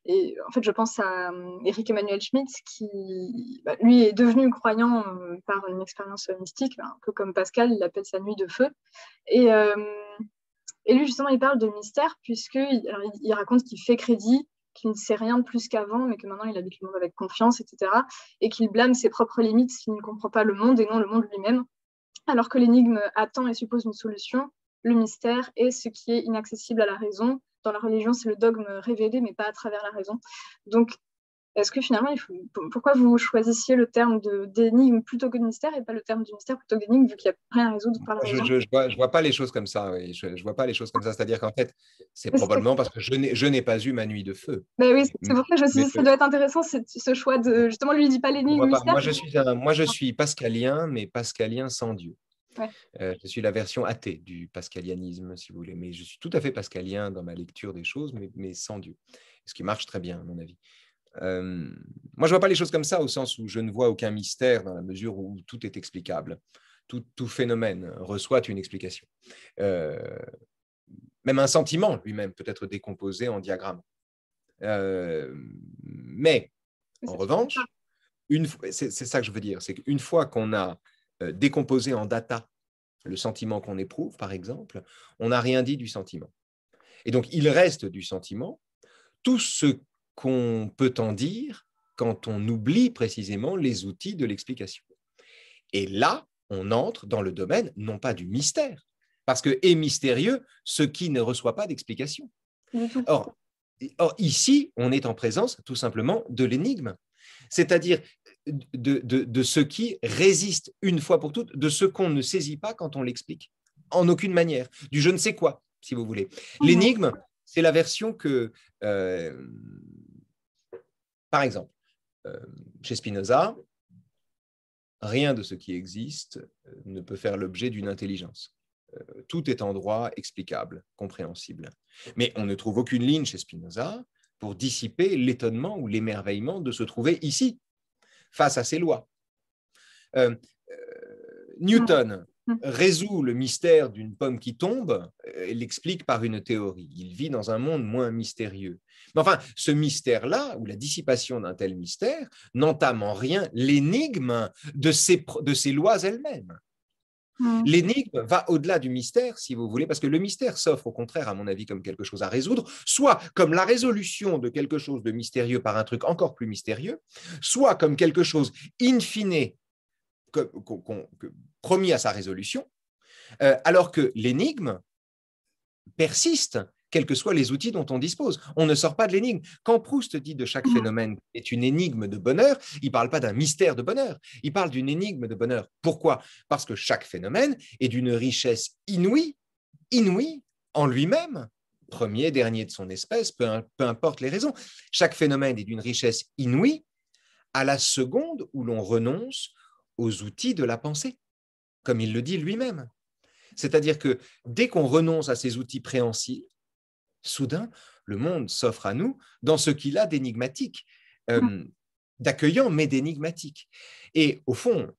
Et en fait, je pense à Éric Emmanuel Schmitt, qui, lui, est devenu croyant par une expérience mystique, un peu comme Pascal, il appelle ça nuit de feu. Et lui, justement, il parle de mystère, puisqu'il raconte qu'il fait crédit qu'il ne sait rien de plus qu'avant, mais que maintenant il habite le monde avec confiance, etc. Et qu'il blâme ses propres limites s'il ne comprend pas le monde et non le monde lui-même. Alors que l'énigme attend et suppose une solution, le mystère est ce qui est inaccessible à la raison. Dans la religion, c'est le dogme révélé, mais pas à travers la raison. Donc, est-ce que finalement, pourquoi vous choisissiez le terme d'énigme plutôt que de mystère et pas le terme du mystère plutôt que d'énigme, vu qu'il n'y a rien à résoudre par la raison? Je vois pas les choses comme ça. Oui. Je vois pas les choses comme ça. C'est-à-dire qu'en fait, c'est probablement parce que je n'ai pas eu ma nuit de feu. Ben oui, c'est pour ça que je me suis dit, ça doit être intéressant, ce choix de... Justement, lui, il dit pas l'énigme, le mystère. Moi, je suis pascalien, mais pascalien sans Dieu. Ouais. Je suis la version athée du pascalianisme, si vous voulez. Mais je suis tout à fait pascalien dans ma lecture des choses, mais sans Dieu. Ce qui marche très bien, à mon avis. Moi, je ne vois pas les choses comme ça, au sens où je ne vois aucun mystère dans la mesure où tout est explicable. Tout phénomène reçoit une explication. Même un sentiment lui-même peut être décomposé en diagramme. Mais, en revanche, c'est ça que je veux dire, c'est qu'une fois qu'on a décomposé en data le sentiment qu'on éprouve, par exemple, on n'a rien dit du sentiment. Et donc, il reste du sentiment tout ce qu'on peut en dire quand on oublie précisément les outils de l'explication. Et là, on entre dans le domaine, non pas du mystère, parce que est mystérieux ce qui ne reçoit pas d'explication. Or, ici, on est en présence tout simplement de l'énigme, c'est-à-dire de ce qui résiste une fois pour toutes, de ce qu'on ne saisit pas quand on l'explique, en aucune manière, du je ne sais quoi, si vous voulez. L'énigme, c'est la version que, par exemple, chez Spinoza, rien de ce qui existe ne peut faire l'objet d'une intelligence. Tout est en droit explicable, compréhensible. Mais on ne trouve aucune ligne chez Spinoza pour dissiper l'étonnement ou l'émerveillement de se trouver ici, face à ces lois. Newton résout le mystère d'une pomme qui tombe et l'explique par une théorie. Il vit dans un monde moins mystérieux. Mais enfin, ce mystère-là, ou la dissipation d'un tel mystère, n'entame en rien l'énigme de ces lois elles-mêmes. L'énigme va au-delà du mystère, si vous voulez, parce que le mystère s'offre au contraire, à mon avis, comme quelque chose à résoudre, soit comme la résolution de quelque chose de mystérieux par un truc encore plus mystérieux, soit comme quelque chose in fine promis à sa résolution, alors que l'énigme persiste, quels que soient les outils dont on dispose. On ne sort pas de l'énigme. Quand Proust dit de chaque phénomène est une énigme de bonheur, il ne parle pas d'un mystère de bonheur, il parle d'une énigme de bonheur. Pourquoi? Parce que chaque phénomène est d'une richesse inouïe en lui-même, premier, dernier de son espèce, peu importe les raisons. Chaque phénomène est d'une richesse inouïe à la seconde où l'on renonce aux outils de la pensée, comme il le dit lui-même. C'est-à-dire que dès qu'on renonce à ces outils préhensibles, soudain, le monde s'offre à nous dans ce qu'il a d'énigmatique, d'accueillant, mais d'énigmatique. Et au fond,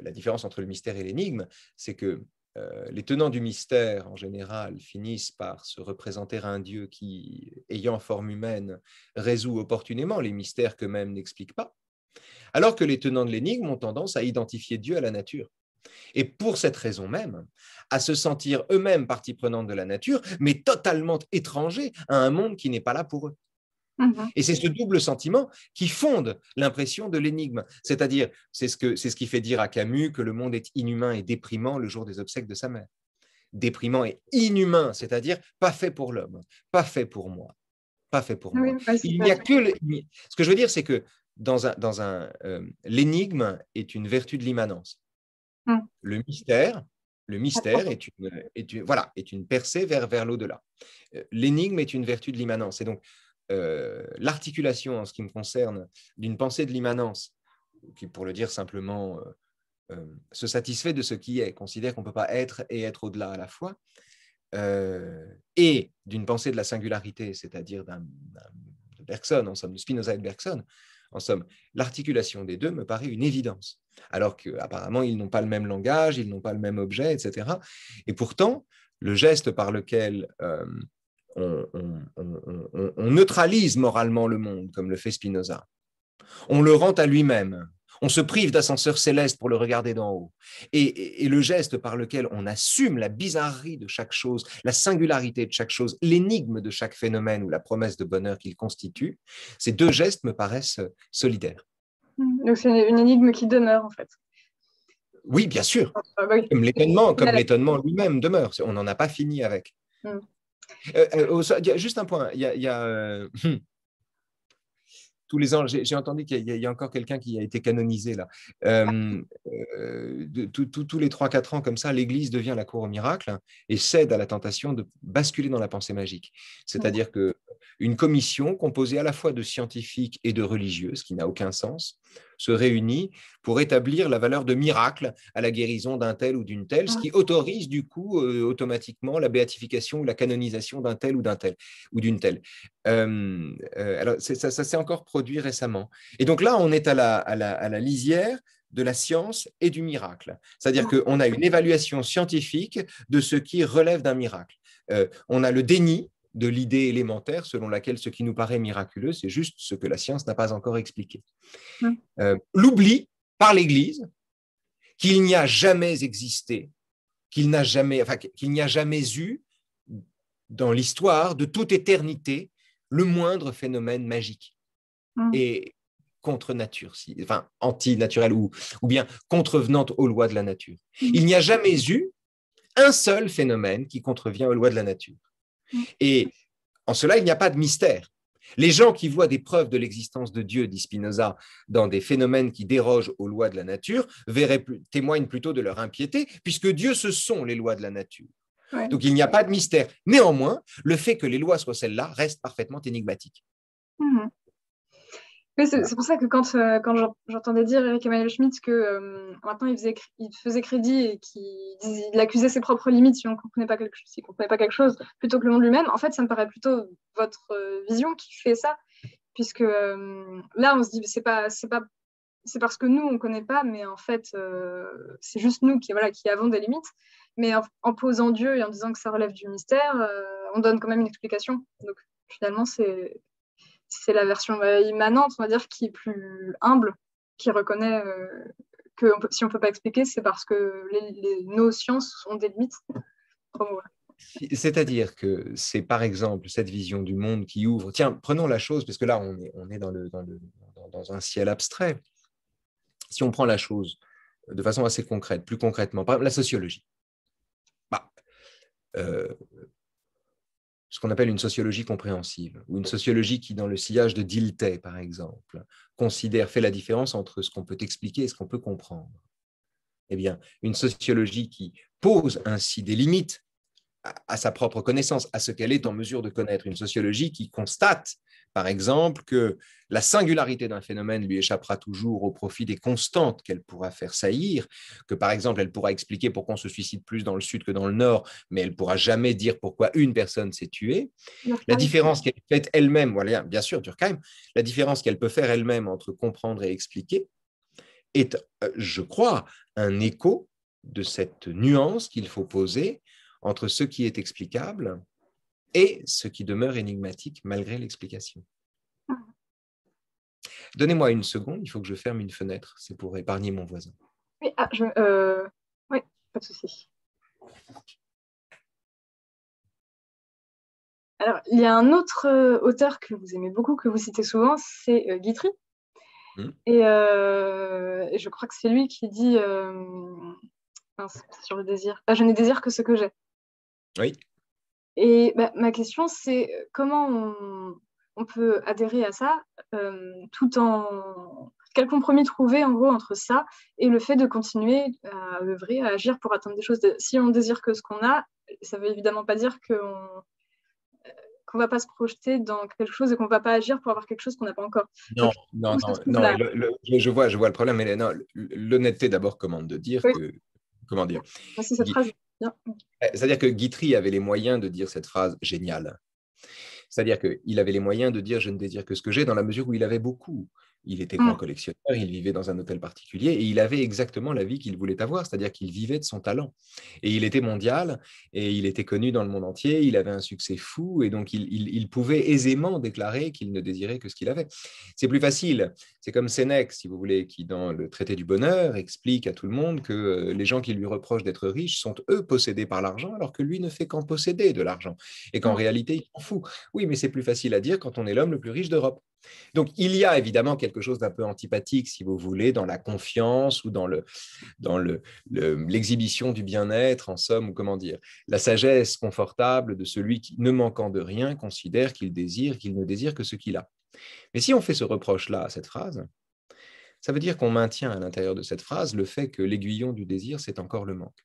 la différence entre le mystère et l'énigme, c'est que les tenants du mystère, en général, finissent par se représenter un Dieu qui, ayant forme humaine, résout opportunément les mystères qu'eux-mêmes n'expliquent pas, alors que les tenants de l'énigme ont tendance à identifier Dieu à la nature. Et pour cette raison même, à se sentir eux-mêmes partie prenante de la nature, mais totalement étrangers à un monde qui n'est pas là pour eux. Et c'est ce double sentiment qui fonde l'impression de l'énigme. C'est-à-dire, c'est ce qui fait dire à Camus que le monde est inhumain et déprimant le jour des obsèques de sa mère. Déprimant et inhumain, c'est-à-dire pas fait pour l'homme, pas fait pour moi, pas fait pour moi. Il n'y a que ce que je veux dire, c'est que l'énigme est une vertu de l'immanence. Le mystère est une percée vers l'au-delà. L'énigme est une vertu de l'immanence. Et donc, l'articulation, en ce qui me concerne, d'une pensée de l'immanence, qui, pour le dire simplement, se satisfait de ce qui est, considère qu'on ne peut pas être et être au-delà à la fois, et d'une pensée de la singularité, c'est-à-dire de Bergson, en somme, de Spinoza et de Bergson, en somme, l'articulation des deux me paraît une évidence, alors qu'apparemment, ils n'ont pas le même langage, ils n'ont pas le même objet, etc. Et pourtant, le geste par lequel on neutralise moralement le monde, comme le fait Spinoza, on le rend à lui-même, On se prive d'ascenseurs célestes pour le regarder d'en haut. Et le geste par lequel on assume la bizarrerie de chaque chose, la singularité de chaque chose, l'énigme de chaque phénomène ou la promesse de bonheur qu'il constitue, ces deux gestes me paraissent solidaires. Donc c'est une énigme qui demeure en fait. Oui, bien sûr. Oui. Comme l'étonnement lui-même demeure. On n'en a pas fini avec. Juste un point. Il y a tous les ans, j'ai entendu qu'il y a encore quelqu'un qui a été canonisé là. Tous les 3-4 ans, comme ça, l'Église devient la cour au miracle et cède à la tentation de basculer dans la pensée magique. C'est-à-dire qu'une commission composée à la fois de scientifiques et de religieux, ce qui n'a aucun sens, se réunit pour établir la valeur de miracle à la guérison d'un tel ou d'une telle, ce qui autorise du coup automatiquement la béatification ou la canonisation d'un tel ou d'une telle. Alors ça s'est encore produit récemment. Et donc là, on est à la lisière de la science et du miracle. C'est-à-dire qu'on a une évaluation scientifique de ce qui relève d'un miracle. On a le déni de l'idée élémentaire selon laquelle ce qui nous paraît miraculeux, c'est juste ce que la science n'a pas encore expliqué. L'oubli par l'Église qu'il n'y a jamais existé, qu'il n'y a jamais eu dans l'histoire de toute éternité le moindre phénomène magique et contre nature, anti-naturel ou bien contrevenant aux lois de la nature. Il n'y a jamais eu un seul phénomène qui contrevient aux lois de la nature. Et en cela, il n'y a pas de mystère. Les gens qui voient des preuves de l'existence de Dieu, dit Spinoza, dans des phénomènes qui dérogent aux lois de la nature, témoignent plutôt de leur impiété, puisque Dieu, ce sont les lois de la nature. Ouais. Donc, il n'y a pas de mystère. Néanmoins, le fait que les lois soient celles-là reste parfaitement énigmatique. Oui, c'est pour ça que quand j'entendais dire Eric Emmanuel Schmitt que maintenant il faisait crédit et qu'il accusait ses propres limites si on ne comprenait pas quelque chose, plutôt que le monde lui-même, en fait, ça me paraît plutôt votre vision qui fait ça, puisque là, on se dit c'est parce que nous, on ne connaît pas, mais en fait, c'est juste nous qui avons des limites. Mais en posant Dieu et en disant que ça relève du mystère, on donne quand même une explication. Donc, finalement, c'est la version immanente, on va dire, qui est plus humble, qui reconnaît que si on ne peut pas expliquer, c'est parce que nos sciences ont des limites. C'est-à-dire que c'est par exemple cette vision du monde qui ouvre. Tiens, prenons la chose, parce que là, on est dans un ciel abstrait. Si on prend la chose de façon assez concrète, plus concrètement, par exemple la sociologie. Ce qu'on appelle une sociologie compréhensive, ou une sociologie qui, dans le sillage de Dilthey, par exemple, fait la différence entre ce qu'on peut expliquer et ce qu'on peut comprendre. Eh bien, une sociologie qui pose ainsi des limites à sa propre connaissance, à ce qu'elle est en mesure de connaître, une sociologie qui constate, par exemple, que la singularité d'un phénomène lui échappera toujours au profit des constantes qu'elle pourra faire saillir, que par exemple, elle pourra expliquer pourquoi on se suicide plus dans le sud que dans le nord, mais elle ne pourra jamais dire pourquoi une personne s'est tuée. La différence qu'elle fait elle-même, voilà, bien sûr, Durkheim, la différence qu'elle peut faire elle-même entre comprendre et expliquer est, je crois, un écho de cette nuance qu'il faut poser entre ce qui est explicable et ce qui demeure énigmatique malgré l'explication. Donnez-moi une seconde, il faut que je ferme une fenêtre, c'est pour épargner mon voisin. Oui, oui, pas de souci. Alors, il y a un autre auteur que vous aimez beaucoup, que vous citez souvent, c'est Guitry. Et je crois que c'est lui qui dit sur le désir. Je n'ai désir que ce que j'ai. Oui. Et ma question, c'est comment on peut adhérer à ça tout en... Quel compromis trouver, en gros, entre ça et le fait de continuer à œuvrer, à agir pour atteindre des choses. Si on désire que ce qu'on a, ça ne veut évidemment pas dire qu'on ne va pas se projeter dans quelque chose et qu'on ne va pas agir pour avoir quelque chose qu'on n'a pas encore. Non, je vois le problème, mais l'honnêteté d'abord commande de dire que... Comment dire ? C'est cette phrase. C'est-à-dire que Guitry avait les moyens de dire cette phrase géniale. C'est-à-dire qu'il avait les moyens de dire « je ne désire que ce que j'ai » dans la mesure où il avait beaucoup. Il était grand collectionneur, il vivait dans un hôtel particulier et il avait exactement la vie qu'il voulait avoir, c'est-à-dire qu'il vivait de son talent. Et il était mondial et il était connu dans le monde entier, il avait un succès fou et donc il pouvait aisément déclarer qu'il ne désirait que ce qu'il avait. C'est plus facile C'est comme Sénèque, si vous voulez, qui, dans le traité du bonheur, explique à tout le monde que les gens qui lui reprochent d'être riches sont, eux, possédés par l'argent, alors que lui ne fait qu'en posséder de l'argent. Et qu'en réalité, il s'en fout. Oui, mais c'est plus facile à dire quand on est l'homme le plus riche d'Europe. Donc, il y a évidemment quelque chose d'un peu antipathique, si vous voulez, dans la confiance ou dans l'exhibition du bien-être, en somme, ou comment dire, la sagesse confortable de celui qui, ne manquant de rien, considère qu'il ne désire que ce qu'il a. Mais si on fait ce reproche-là à cette phrase, ça veut dire qu'on maintient à l'intérieur de cette phrase le fait que l'aiguillon du désir, c'est encore le manque.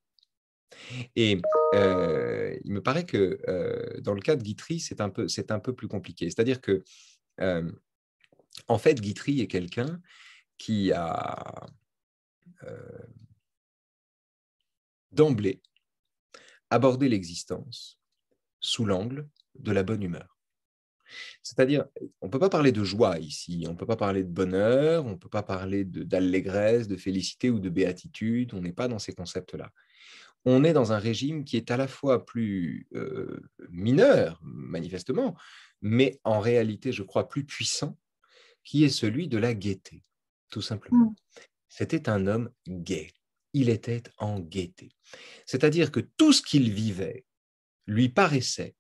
Et il me paraît que dans le cas de Guitry, c'est un peu plus compliqué. C'est-à-dire que, en fait, Guitry est quelqu'un qui a d'emblée abordé l'existence sous l'angle de la bonne humeur. C'est-à-dire, on ne peut pas parler de joie ici, on ne peut pas parler de bonheur, on ne peut pas parler d'allégresse, de félicité ou de béatitude, on n'est pas dans ces concepts-là. On est dans un régime qui est à la fois plus mineur, manifestement, mais en réalité, je crois, plus puissant, qui est celui de la gaieté, tout simplement. C'était un homme gai. Il était en gaieté. C'est-à-dire que tout ce qu'il vivait lui paraissait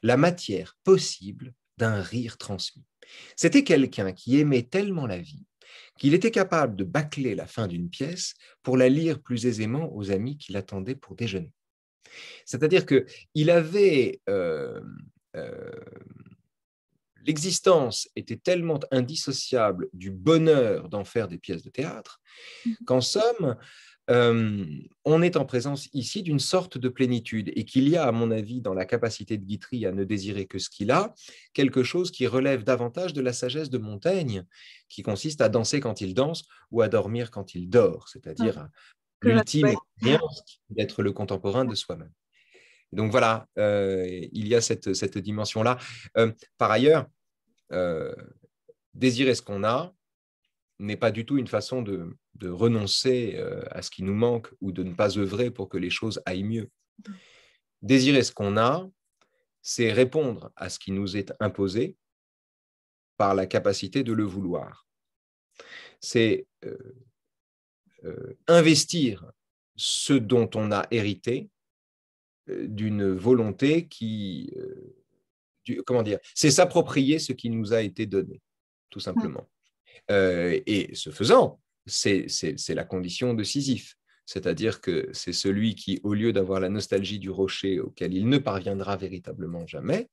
la matière possible d'un rire transmis. C'était quelqu'un qui aimait tellement la vie qu'il était capable de bâcler la fin d'une pièce pour la lire plus aisément aux amis qui l'attendaient pour déjeuner. C'est-à-dire qu'il avait... l'existence était tellement indissociable du bonheur d'en faire des pièces de théâtre qu'en somme, on est en présence ici d'une sorte de plénitude et qu'il y a, à mon avis, dans la capacité de Guitry à ne désirer que ce qu'il a, quelque chose qui relève davantage de la sagesse de Montaigne, qui consiste à danser quand il danse ou à dormir quand il dort, c'est-à-dire l'ultime expérience d'être le contemporain de soi-même. Donc voilà, il y a cette dimension-là. Par ailleurs, désirer ce qu'on a n'est pas du tout une façon de renoncer à ce qui nous manque ou de ne pas œuvrer pour que les choses aillent mieux. Désirer ce qu'on a, c'est répondre à ce qui nous est imposé par la capacité de le vouloir. C'est investir ce dont on a hérité d'une volonté qui... comment dire, c'est s'approprier ce qui nous a été donné, tout simplement. Et ce faisant, c'est la condition de Sisyphe. C'est-à-dire que c'est celui qui, au lieu d'avoir la nostalgie du rocher auquel il ne parviendra véritablement jamais,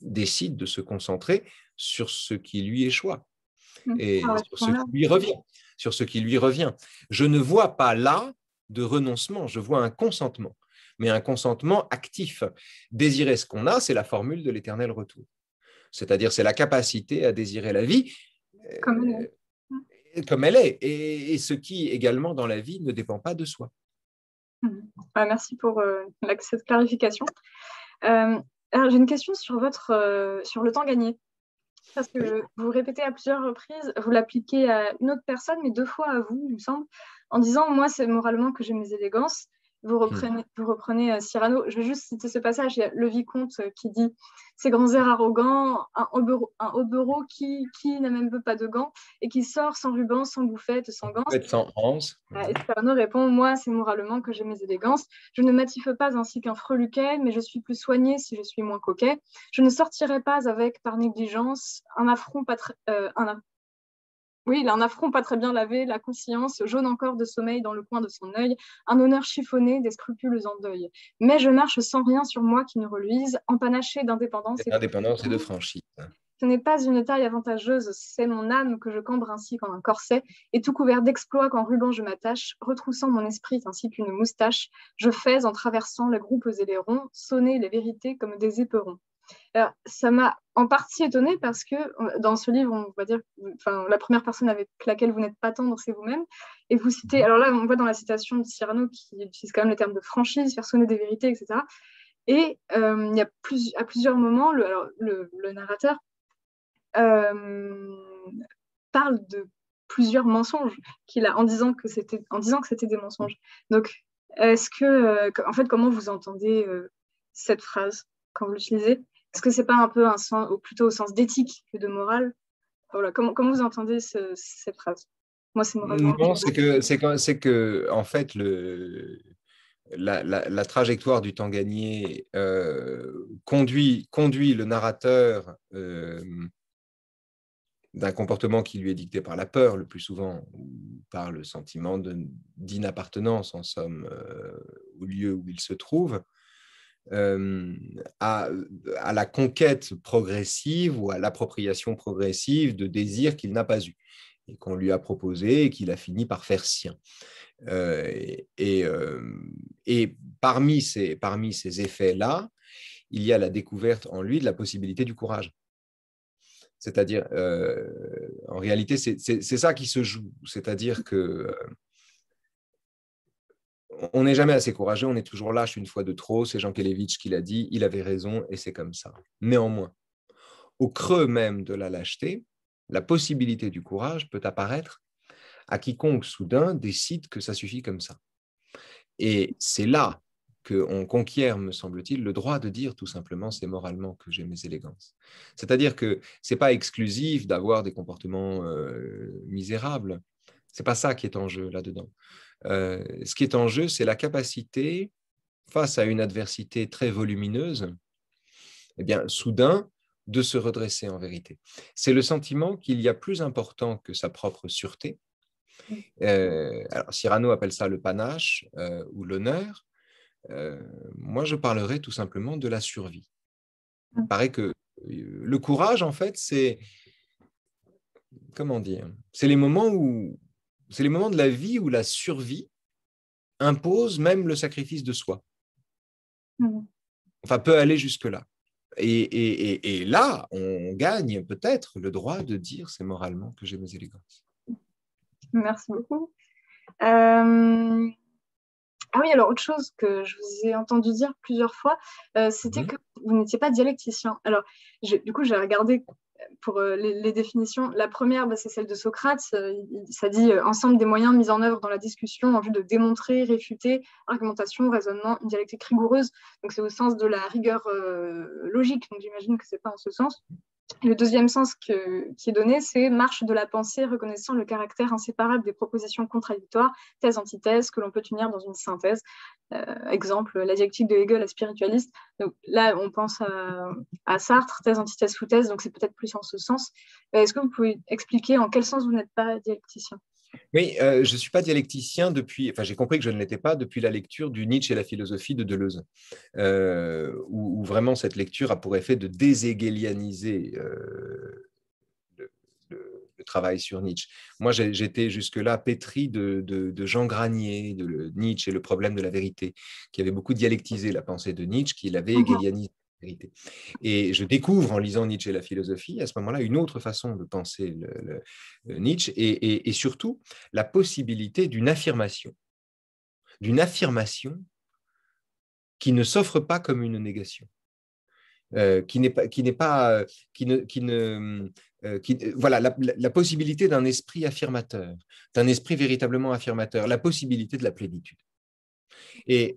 décide de se concentrer sur ce qui lui échoit et sur ce qui lui revient. Sur ce qui lui revient. Je ne vois pas là de renoncement, je vois un consentement, mais un consentement actif. Désirer ce qu'on a, c'est la formule de l'éternel retour. C'est-à-dire, c'est la capacité à désirer la vie comme elle est, et ce qui également dans la vie ne dépend pas de soi. Merci pour cette clarification. Alors, j'ai une question sur le temps gagné. Parce que vous répétez à plusieurs reprises, vous l'appliquez à une autre personne, mais 2 fois à vous, il me semble, en disant « moi, c'est moralement que j'aime mes élégances ». Vous reprenez Cyrano. Je vais juste citer ce passage. Il y a le vicomte qui dit « ces grands airs arrogants, un hobereau qui n'a même pas de gants et qui sort sans ruban, sans bouffette, sans gants. » Sans hanse. Et Cyrano répond « moi, c'est moralement que j'aime mes élégances. Je ne m'attife pas ainsi qu'un freluquet, mais je suis plus soigné si je suis moins coquet. Je ne sortirai pas avec, par négligence, un affront pas très... Oui, il a un affront pas très bien lavé, la conscience jaune encore de sommeil dans le coin de son œil, un honneur chiffonné, des scrupules en deuil. Mais je marche sans rien sur moi qui ne reluise, empanaché d'indépendance et de franchise. Ce n'est pas une taille avantageuse, c'est mon âme que je cambre ainsi qu'en un corset, et tout couvert d'exploits qu'en ruban je m'attache, retroussant mon esprit ainsi qu'une moustache, je fais, en traversant les groupes et les ronds, sonner les vérités comme des éperons. Alors, ça m'a en partie étonnée parce que dans ce livre, on va dire, la première personne avec laquelle vous n'êtes pas tendre, c'est vous-même. Et vous citez, alors là, on voit dans la citation de Cyrano qui utilise quand même le terme de franchise, faire sonner des vérités, etc. Et il y a à plusieurs moments, le narrateur parle de plusieurs mensonges qu'il a en disant que c'était des mensonges. Donc, est-ce que, en fait, comment vous entendez cette phrase quand vous l'utilisez? Est-ce que c'est pas un peu un sens, ou plutôt au sens d'éthique que de morale? Voilà, comment vous entendez cette phrase? Moi, c'est moralement. Non, c'est que en fait, la trajectoire du temps gagné conduit le narrateur d'un comportement qui lui est dicté par la peur le plus souvent, ou par le sentiment d'inappartenance, en somme, au lieu où il se trouve, à la conquête progressive ou à l'appropriation progressive de désirs qu'il n'a pas eu et qu'on lui a proposé et qu'il a fini par faire sien. Et parmi ces effets-là, il y a la découverte en lui de la possibilité du courage. C'est-à-dire, en réalité, c'est ça qui se joue. C'est-à-dire que on n'est jamais assez courageux, on est toujours lâche une fois de trop. C'est Jean Kelevitch qui l'a dit, il avait raison et c'est comme ça. Néanmoins, au creux même de la lâcheté, la possibilité du courage peut apparaître à quiconque soudain décide que ça suffit comme ça. Et c'est là qu'on conquiert, me semble-t-il, le droit de dire tout simplement c'est moralement que j'ai mes élégances. C'est-à-dire que ce n'est pas exclusif d'avoir des comportements misérables. Ce n'est pas ça qui est en jeu là-dedans. Ce qui est en jeu, c'est la capacité, face à une adversité très volumineuse, eh bien, soudain, de se redresser en vérité. C'est le sentiment qu'il y a plus important que sa propre sûreté. Alors, Cyrano appelle ça le panache ou l'honneur. Moi, je parlerai tout simplement de la survie. Il paraît que le courage, en fait, c'est, comment dire, c'est les moments de la vie où la survie impose même le sacrifice de soi. Enfin, peut aller jusque-là. Et là, on gagne peut-être le droit de dire c'est moralement que j'ai mes élégances. Merci beaucoup. Ah oui, alors autre chose que je vous ai entendu dire plusieurs fois, c'était que vous n'étiez pas dialecticien. Alors, du coup, j'ai regardé pour les définitions. La première, c'est celle de Socrate. Ça dit ensemble des moyens mis en œuvre dans la discussion en vue de démontrer, réfuter, argumentation, raisonnement, une dialectique rigoureuse. Donc, c'est au sens de la rigueur logique. Donc, j'imagine que ce n'est pas en ce sens. Et le deuxième sens qui est donné, c'est marche de la pensée reconnaissant le caractère inséparable des propositions contradictoires, thèse, antithèse, que l'on peut unir dans une synthèse. Exemple, la dialectique de Hegel, la spiritualiste. Donc là, on pense à Sartre, thèse, antithèse, sous-thèse, donc c'est peut-être plus en ce sens. Est-ce que vous pouvez expliquer en quel sens vous n'êtes pas dialecticien? Oui, je ne suis pas dialecticien j'ai compris que je ne l'étais pas depuis la lecture du Nietzsche et la philosophie de Deleuze, où vraiment cette lecture a pour effet de déshégélianiser le travail sur Nietzsche. Moi, j'étais jusque-là pétri de Jean Granier, de Nietzsche et le problème de la vérité, qui avait beaucoup dialectisé la pensée de Nietzsche, qui l'avait hégélianisé. Et je découvre en lisant Nietzsche et la philosophie, à ce moment-là, une autre façon de penser Nietzsche et surtout la possibilité d'une affirmation qui ne s'offre pas comme une négation. Voilà, la possibilité d'un esprit affirmateur, d'un esprit véritablement affirmateur, la possibilité de la plénitude. Et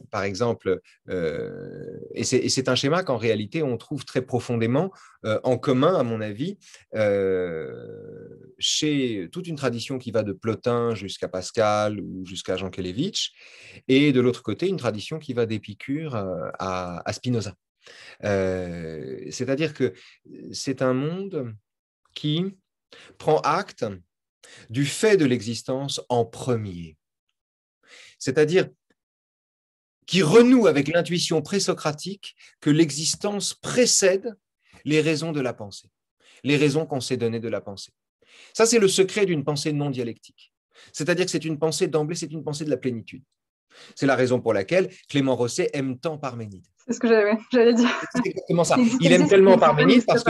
par exemple, et c'est un schéma qu'en réalité on trouve très profondément en commun, à mon avis, chez toute une tradition qui va de Plotin jusqu'à Pascal ou jusqu'à Jean Kelevitch, et de l'autre côté, une tradition qui va d'Épicure à Spinoza. C'est-à-dire que c'est un monde qui prend acte du fait de l'existence en premier. C'est-à-dire qui renoue avec l'intuition présocratique que l'existence précède les raisons de la pensée, les raisons qu'on s'est données de la pensée. Ça, c'est le secret d'une pensée non dialectique. C'est-à-dire que c'est une pensée d'emblée, c'est une pensée de la plénitude. C'est la raison pour laquelle Clément Rosset aime tant Parménide. C'est ce que j'allais dire. C'est exactement ça. Il aime tellement Parménide parce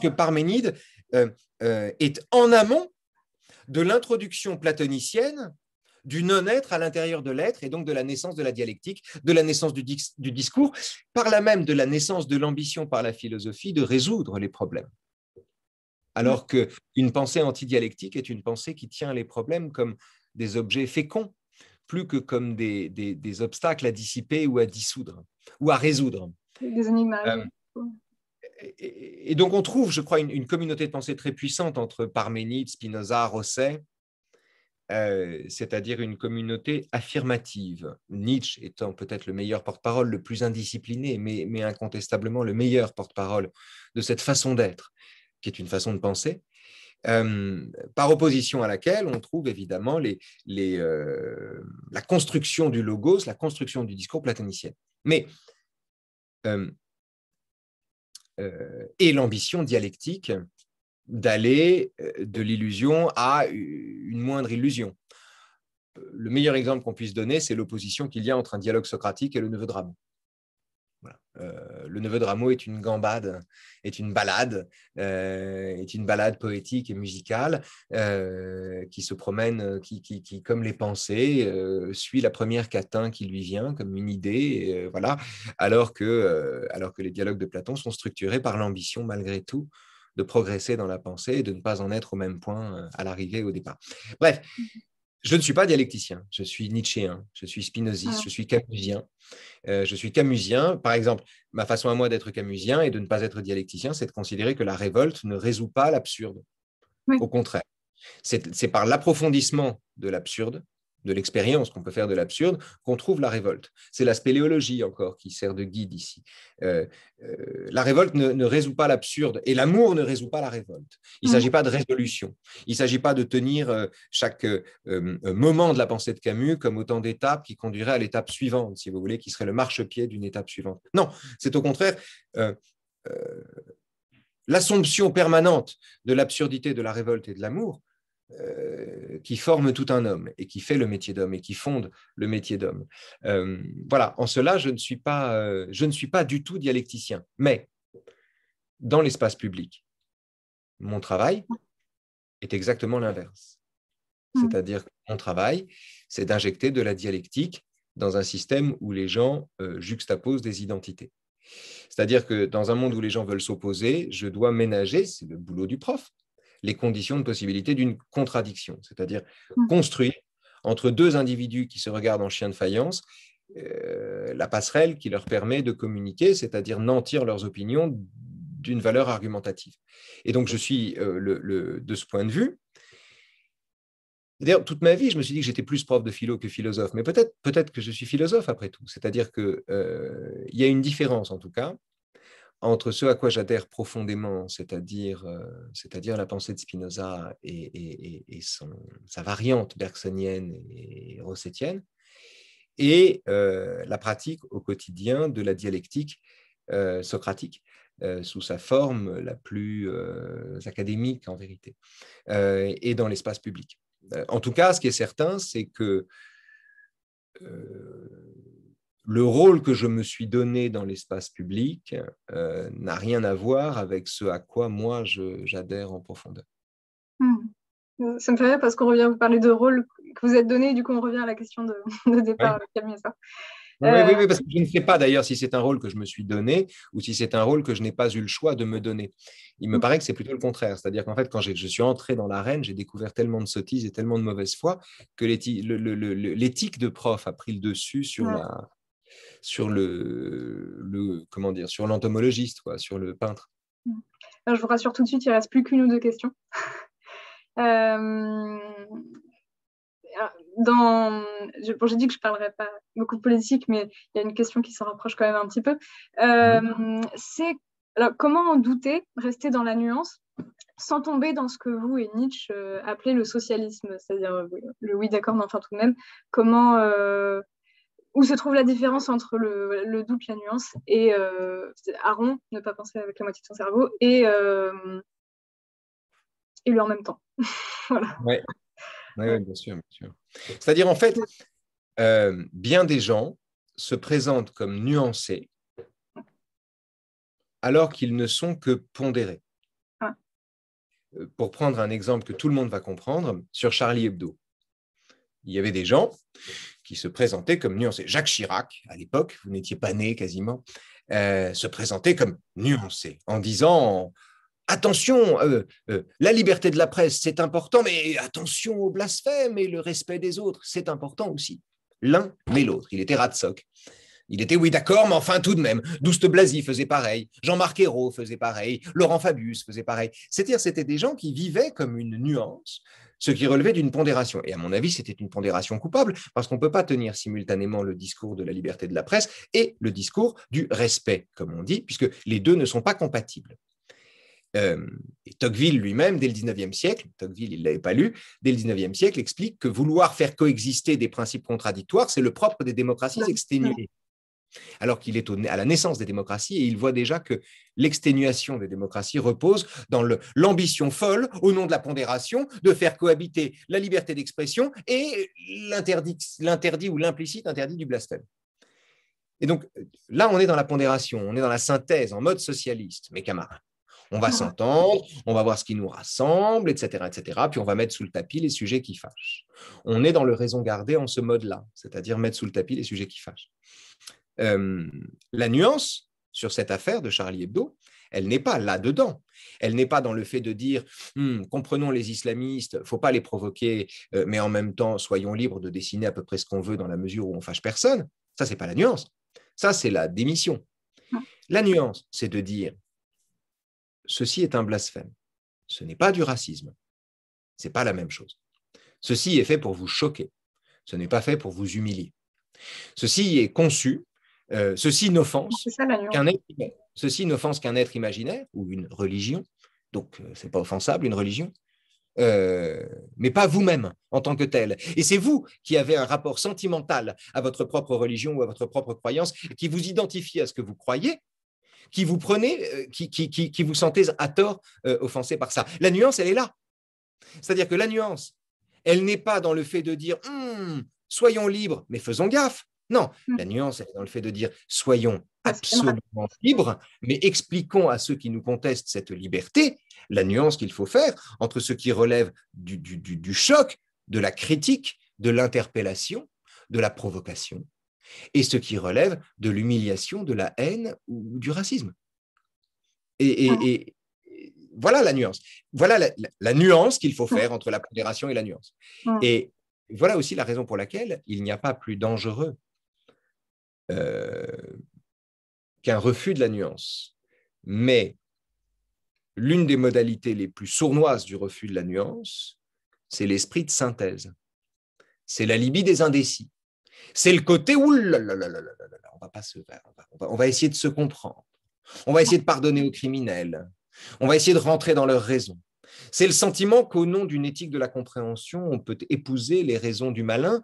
que Parménide est en amont de l'introduction platonicienne du non-être à l'intérieur de l'être et donc de la naissance de la dialectique, de la naissance du discours, par là même de la naissance de l'ambition par la philosophie de résoudre les problèmes. Alors qu'une pensée antidialectique est une pensée qui tient les problèmes comme des objets féconds, plus que comme des obstacles à dissiper ou à dissoudre, ou à résoudre. Des énigmes. Et donc, on trouve, je crois, une communauté de pensée très puissante entre Parménide, Spinoza, Rosset, c'est-à-dire une communauté affirmative. Nietzsche étant peut-être le meilleur porte-parole, le plus indiscipliné, mais incontestablement le meilleur porte-parole de cette façon d'être, qui est une façon de penser, par opposition à laquelle on trouve évidemment la construction du logos, la construction du discours platonicienne. Mais et l'ambition dialectique d'aller de l'illusion à une moindre illusion. Le meilleur exemple qu'on puisse donner, c'est l'opposition qu'il y a entre un dialogue socratique et le neveu de Rameau. Voilà. Le neveu de Rameau est une gambade, est une balade poétique et musicale qui se promène, qui comme les pensées, suit la première catin qui lui vient comme une idée, voilà, alors que les dialogues de Platon sont structurés par l'ambition malgré tout de progresser dans la pensée et de ne pas en être au même point à l'arrivée, au départ. Bref, je ne suis pas dialecticien, je suis nietzschéen, je suis spinoziste, je suis camusien. Je suis camusien. Par exemple, ma façon à moi d'être camusien et de ne pas être dialecticien, c'est de considérer que la révolte ne résout pas l'absurde. Oui. Au contraire, c'est par l'approfondissement de l'absurde, de l'expérience qu'on peut faire de l'absurde, qu'on trouve la révolte. C'est la spéléologie encore qui sert de guide ici. La révolte ne résout pas l'absurde et l'amour ne résout pas la révolte. Il ne s'agit pas de résolution. Il ne s'agit pas de tenir chaque moment de la pensée de Camus comme autant d'étapes qui conduiraient à l'étape suivante, si vous voulez, qui serait le marchepied d'une étape suivante. Non, c'est au contraire l'assomption permanente de l'absurdité de la révolte et de l'amour qui forme tout un homme et qui fait le métier d'homme et qui fonde le métier d'homme. Voilà, en cela, je ne suis pas du tout dialecticien. Mais dans l'espace public, mon travail est exactement l'inverse. C'est-à-dire que mon travail, c'est d'injecter de la dialectique dans un système où les gens juxtaposent des identités. C'est-à-dire que dans un monde où les gens veulent s'opposer, je dois ménager, c'est le boulot du prof, les conditions de possibilité d'une contradiction, c'est-à-dire construire entre deux individus qui se regardent en chien de faïence la passerelle qui leur permet de communiquer, c'est-à-dire nantir leurs opinions d'une valeur argumentative. Et donc, je suis, de ce point de vue, d'ailleurs, toute ma vie, je me suis dit que j'étais plus prof de philo que philosophe, mais peut-être que je suis philosophe après tout. C'est-à-dire qu'il y a une différence, en tout cas, entre ce à quoi j'adhère profondément, c'est-à-dire la pensée de Spinoza et sa variante bergsonienne et rossettienne, et la pratique au quotidien de la dialectique socratique, sous sa forme la plus académique en vérité, et dans l'espace public. En tout cas, ce qui est certain, c'est que le rôle que je me suis donné dans l'espace public n'a rien à voir avec ce à quoi moi j'adhère en profondeur. Ça me fait rire parce qu'on revient, vous parler de rôle que vous êtes donné, et du coup on revient à la question de départ avec Camille et ça. Oui, parce que je ne sais pas d'ailleurs si c'est un rôle que je me suis donné ou si c'est un rôle que je n'ai pas eu le choix de me donner. Il me paraît que c'est plutôt le contraire. C'est-à-dire qu'en fait, quand je suis entré dans l'arène, j'ai découvert tellement de sottises et tellement de mauvaise foi que l'éthique de prof a pris le dessus sur sur l'entomologiste, sur le peintre. Alors, je vous rassure tout de suite, il ne reste plus qu'une ou deux questions. J'ai dit que je ne parlerai pas beaucoup de politique, mais il y a une question qui s'en rapproche quand même un petit peu. C'est alors, comment en douter, rester dans la nuance, sans tomber dans ce que vous et Nietzsche appelez le socialisme, c'est-à-dire le oui d'accord, mais enfin tout de même, où se trouve la différence entre le doute, la nuance, et Aaron, ne pas penser avec la moitié de son cerveau, et lui en même temps. Voilà. Oui, bien sûr. C'est-à-dire, en fait, bien des gens se présentent comme nuancés alors qu'ils ne sont que pondérés. Pour prendre un exemple que tout le monde va comprendre, sur Charlie Hebdo, il y avait des gens qui se présentaient comme nuancés. Jacques Chirac, à l'époque, vous n'étiez pas né quasiment, se présentait comme nuancé en disant attention, la liberté de la presse, c'est important, mais attention au blasphème et le respect des autres, c'est important aussi. L'un mais l'autre. Il était Ratsock. Il était, oui, d'accord, mais enfin, tout de même, Douste Blazy faisait pareil, Jean-Marc Ayrault faisait pareil, Laurent Fabius faisait pareil. C'est-à-dire, c'était des gens qui vivaient comme une nuance, ce qui relevait d'une pondération. Et à mon avis, c'était une pondération coupable, parce qu'on ne peut pas tenir simultanément le discours de la liberté de la presse et le discours du respect, comme on dit, puisque les deux ne sont pas compatibles. Et Tocqueville lui-même, dès le 19e siècle, Tocqueville, il ne l'avait pas lu, dès le 19e siècle, explique que vouloir faire coexister des principes contradictoires, c'est le propre des démocraties exténuées. Alors qu'il est à la naissance des démocraties et il voit déjà que l'exténuation des démocraties repose dans l'ambition folle, au nom de la pondération, de faire cohabiter la liberté d'expression et l'interdit ou l'implicite interdit du blasphème. Et donc là, on est dans la pondération, on est dans la synthèse en mode socialiste, mes camarades. On va s'entendre, on va voir ce qui nous rassemble, etc., etc. Puis on va mettre sous le tapis les sujets qui fâchent. On est dans le raison gardée en ce mode-là, c'est-à-dire mettre sous le tapis les sujets qui fâchent. La nuance sur cette affaire de Charlie Hebdo, elle n'est pas là-dedans. Elle n'est pas dans le fait de dire comprenons les islamistes, il ne faut pas les provoquer, mais en même temps, soyons libres de dessiner à peu près ce qu'on veut dans la mesure où on fâche personne. Ça, ce n'est pas la nuance. Ça, c'est la démission. La nuance, c'est de dire ceci est un blasphème. Ce n'est pas du racisme. Ce n'est pas la même chose. Ceci est fait pour vous choquer. Ce n'est pas fait pour vous humilier. Ceci est conçu. Ceci n'offense qu'un être imaginaire ou une religion. Donc, ce n'est pas offensable, une religion. Mais pas vous-même en tant que tel. Et c'est vous qui avez un rapport sentimental à votre propre religion ou à votre propre croyance, qui vous identifiez à ce que vous croyez, qui vous prenez, qui vous sentez à tort offensé par ça. La nuance, elle est là. C'est-à-dire que la nuance, elle n'est pas dans le fait de dire soyons libres, mais faisons gaffe. Non, la nuance, elle est dans le fait de dire soyons absolument libres, mais expliquons à ceux qui nous contestent cette liberté la nuance qu'il faut faire entre ce qui relève du choc, de la critique, de l'interpellation, de la provocation, et ce qui relève de l'humiliation, de la haine ou du racisme. Et voilà la nuance. Voilà la nuance qu'il faut faire entre la pondération et la nuance. Et voilà aussi la raison pour laquelle il n'y a pas plus dangereux qu'un refus de la nuance. Mais l'une des modalités les plus sournoises du refus de la nuance, c'est l'esprit de synthèse. C'est l'alibi des indécis. C'est le côté où on va essayer de se comprendre. On va essayer de pardonner aux criminels. On va essayer de rentrer dans leur raison. C'est le sentiment qu'au nom d'une éthique de la compréhension, on peut épouser les raisons du malin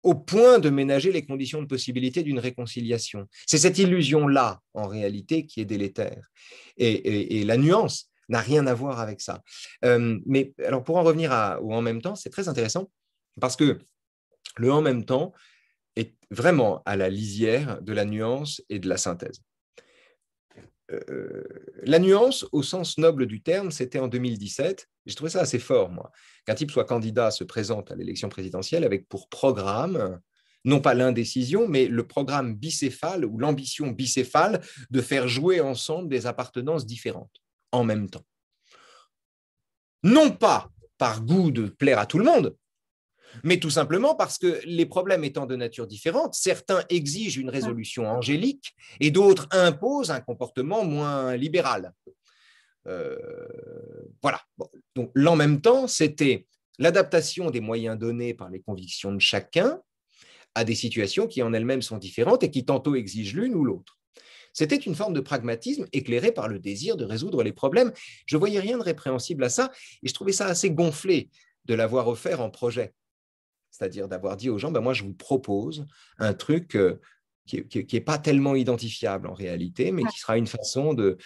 au point de ménager les conditions de possibilité d'une réconciliation. C'est cette illusion-là, en réalité, qui est délétère. Et la nuance n'a rien à voir avec ça. Mais alors, pour en revenir au en même temps, c'est très intéressant, parce que le en même temps est vraiment à la lisière de la nuance et de la synthèse. La nuance, au sens noble du terme, c'était en 2017. J'ai trouvé ça assez fort, moi, qu'un type soit candidat, se présente à l'élection présidentielle avec pour programme, non pas l'indécision, mais le programme bicéphale ou l'ambition bicéphale de faire jouer ensemble des appartenances différentes en même temps. Non pas par goût de plaire à tout le monde, mais tout simplement parce que les problèmes étant de nature différente, certains exigent une résolution angélique et d'autres imposent un comportement moins libéral. Voilà. Bon. Donc, l'en même temps, c'était l'adaptation des moyens donnés par les convictions de chacun à des situations qui en elles-mêmes sont différentes et qui tantôt exigent l'une ou l'autre. C'était une forme de pragmatisme éclairé par le désir de résoudre les problèmes. Je ne voyais rien de répréhensible à ça et je trouvais ça assez gonflé de l'avoir offert en projet. C'est-à-dire d'avoir dit aux gens, moi je vous propose un truc qui n'est pas tellement identifiable en réalité, mais qui sera une façon de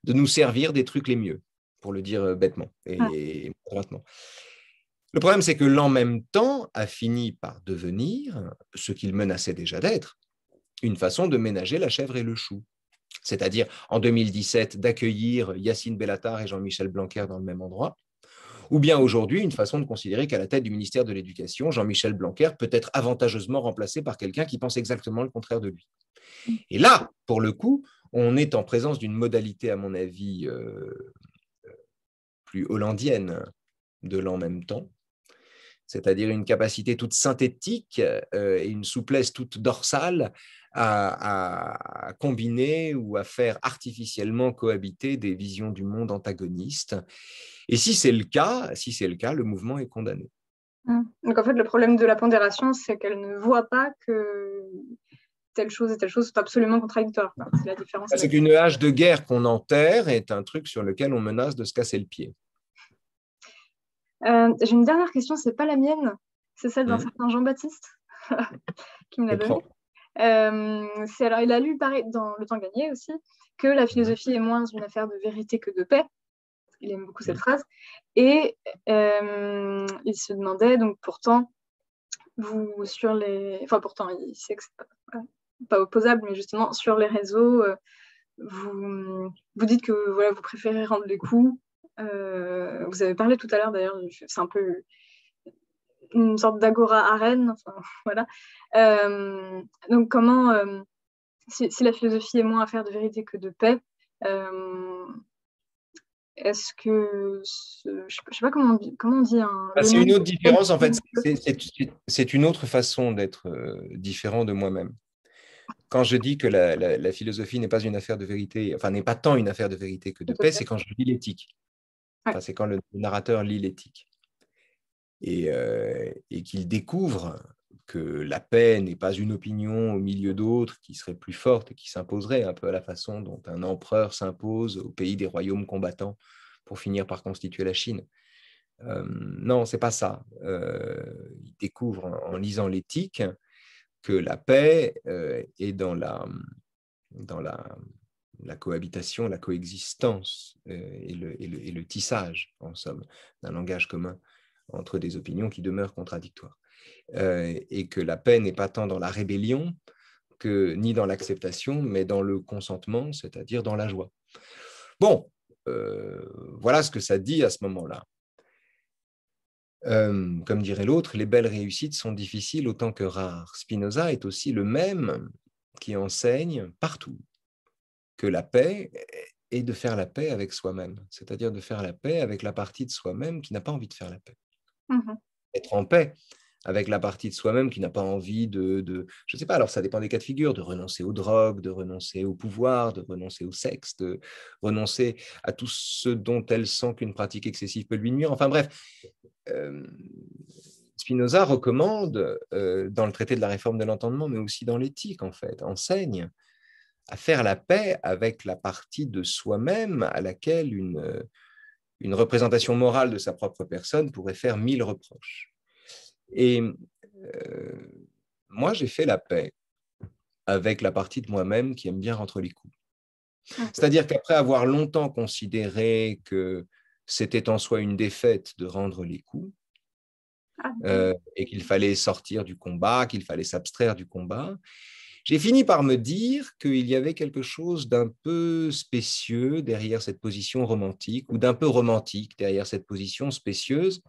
nous servir des trucs les mieux, pour le dire bêtement et modératement. Le problème, c'est que l'en même temps a fini par devenir, ce qu'il menaçait déjà d'être, une façon de ménager la chèvre et le chou. C'est-à-dire, en 2017, d'accueillir Yacine Bellatar et Jean-Michel Blanquer dans le même endroit, ou bien aujourd'hui, une façon de considérer qu'à la tête du ministère de l'Éducation, Jean-Michel Blanquer peut être avantageusement remplacé par quelqu'un qui pense exactement le contraire de lui. Et là, pour le coup, on est en présence d'une modalité, à mon avis, plus hollandienne de l'en même temps, c'est-à-dire une capacité toute synthétique et une souplesse toute dorsale à combiner ou à faire artificiellement cohabiter des visions du monde antagonistes. Et si c'est le cas, le mouvement est condamné. Donc en fait, le problème de la pondération, c'est qu'elle ne voit pas que telle chose et telle chose sont absolument contradictoires. C'est la différence. C'est qu'une hache de guerre qu'on enterre est un truc sur lequel on menace de se casser le pied. J'ai une dernière question, c'est pas la mienne, c'est celle d'un certain Jean-Baptiste qui me l'a donnée. Alors, il a lu, pareil, dans Le Temps gagné aussi, que la philosophie est moins une affaire de vérité que de paix. Il aime beaucoup cette phrase. Et il se demandait, donc pourtant, pourtant, il sait que c'est pas opposable, mais justement, sur les réseaux, vous dites que voilà, vous préférez rendre les coups. Vous avez parlé tout à l'heure, d'ailleurs, c'est un peu une sorte d'agora arène. Enfin, voilà. Donc, comment, si la philosophie est moins affaire de vérité que de paix, est-ce que, je sais pas comment on dit c'est une autre différence, en fait. C'est une autre façon d'être différent de moi-même. Quand je dis que la philosophie n'est pas une affaire de vérité, enfin, n'est pas tant une affaire de vérité que de paix, c'est quand je lis l'éthique. Enfin, c'est quand le narrateur lit l'éthique. Et qu'il découvre que la paix n'est pas une opinion au milieu d'autres qui serait plus forte et qui s'imposerait un peu à la façon dont un empereur s'impose au pays des royaumes combattants pour finir par constituer la Chine. Non, c'est pas ça. Il découvre en lisant l'éthique que la paix est dans la cohabitation, la coexistence et le tissage, en somme, d'un langage commun entre des opinions qui demeurent contradictoires. Et que la paix n'est pas tant dans la rébellion ni dans l'acceptation, mais dans le consentement, c'est-à-dire dans la joie. Bon, voilà ce que ça dit à ce moment-là. Comme dirait l'autre, les belles réussites sont difficiles autant que rares. Spinoza est aussi le même qui enseigne partout que la paix est de faire la paix avec soi-même, c'est-à-dire de faire la paix avec la partie de soi-même qui n'a pas envie de faire la paix. Être en paix avec la partie de soi-même qui n'a pas envie je ne sais pas, alors ça dépend des cas de figure, de renoncer aux drogues, de renoncer au pouvoir, de renoncer au sexe, de renoncer à tout ce dont elle sent qu'une pratique excessive peut lui nuire. Enfin bref, Spinoza recommande, dans le traité de la réforme de l'entendement, mais aussi dans l'éthique, en fait, enseigne à faire la paix avec la partie de soi-même à laquelle une représentation morale de sa propre personne pourrait faire 1000 reproches. Et moi, j'ai fait la paix avec la partie de moi-même qui aime bien rentrer les coups. C'est-à-dire qu'après avoir longtemps considéré que c'était en soi une défaite de rendre les coups, et qu'il fallait sortir du combat, qu'il fallait s'abstraire du combat, j'ai fini par me dire qu'il y avait quelque chose d'un peu spécieux derrière cette position romantique, ou d'un peu romantique derrière cette position spécieuse,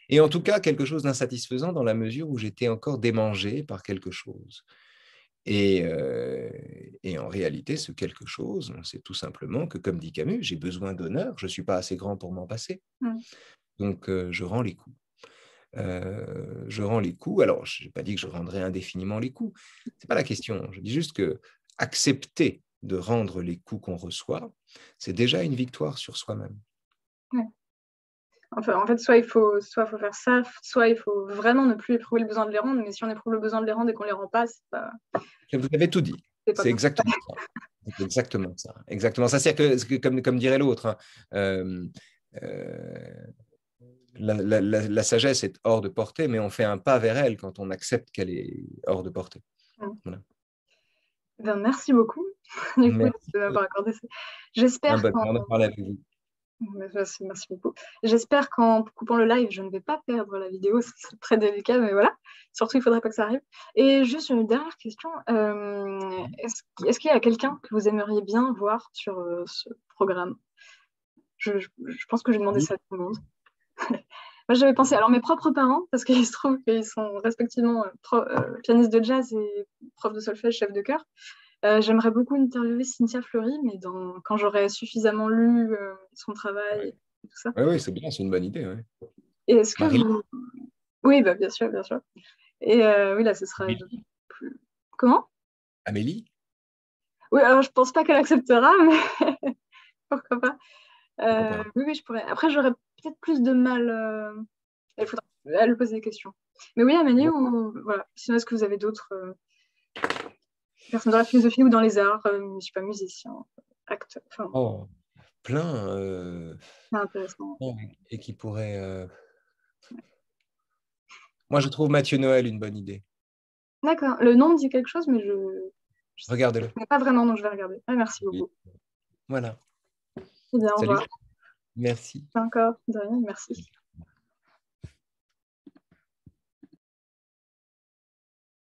et en tout cas quelque chose d'insatisfaisant dans la mesure où j'étais encore démangé par quelque chose. Et en réalité, ce quelque chose, c'est tout simplement que, comme dit Camus, j'ai besoin d'honneur, je ne suis pas assez grand pour m'en passer. Donc, je rends les coups. Je rends les coups. Alors, je n'ai pas dit que je rendrai indéfiniment les coups. Ce n'est pas la question. Je dis juste que accepter de rendre les coups qu'on reçoit, c'est déjà une victoire sur soi-même. Enfin, en fait, soit il faut faire ça, soit il faut vraiment ne plus éprouver le besoin de les rendre. Mais si on éprouve le besoin de les rendre et qu'on ne les rend pas, c'est pas... Vous avez tout dit. C'est exactement ça. C'est exactement ça. Exactement ça. C'est-à-dire que, comme dirait l'autre, la sagesse est hors de portée, mais on fait un pas vers elle quand on accepte qu'elle est hors de portée. Voilà. Ben, merci beaucoup du coup, de m'avoir accordé ça. J'espère Merci beaucoup. J'espère qu'en coupant le live, je ne vais pas perdre la vidéo, c'est très délicat, mais voilà. Surtout, il ne faudrait pas que ça arrive. Et juste une dernière question. Est-ce qu'il y a quelqu'un que vous aimeriez bien voir sur ce programme? Je pense que j'ai demandé ça à tout le monde. Moi, j'avais pensé, alors mes propres parents, parce qu'il se trouve qu'ils sont respectivement pianistes de jazz et prof de solfège, chef de chœur. J'aimerais beaucoup interviewer Cynthia Fleury, mais quand j'aurai suffisamment lu son travail et tout ça. Oui, c'est bien, c'est une bonne idée. Ouais. Et est-ce que vous... Oui, bah, bien sûr, bien sûr. Et oui, là, ce sera plus... Comment? Amélie? Oui, alors je pense pas qu'elle acceptera, mais pourquoi pas. Pourquoi pas? Oui, oui, je pourrais. Après, j'aurais peut-être plus de mal. Il faudra à lui poser des questions. Mais oui, Amélie, Bon. ou voilà. Sinon, est-ce que vous avez d'autres personnes dans la philosophie ou dans les arts, je sais pas, musicien, acteur, enfin, Oh, plein. c'est intéressant. Bon, et qui pourrait. Moi, je trouve Mathieu Noël une bonne idée. D'accord. Le nom me dit quelque chose, mais je Regardez-le. connais pas vraiment, donc je vais regarder. Ah, merci beaucoup. Voilà. Eh bien, au Salut. revoir. Merci. Encore de rien, merci.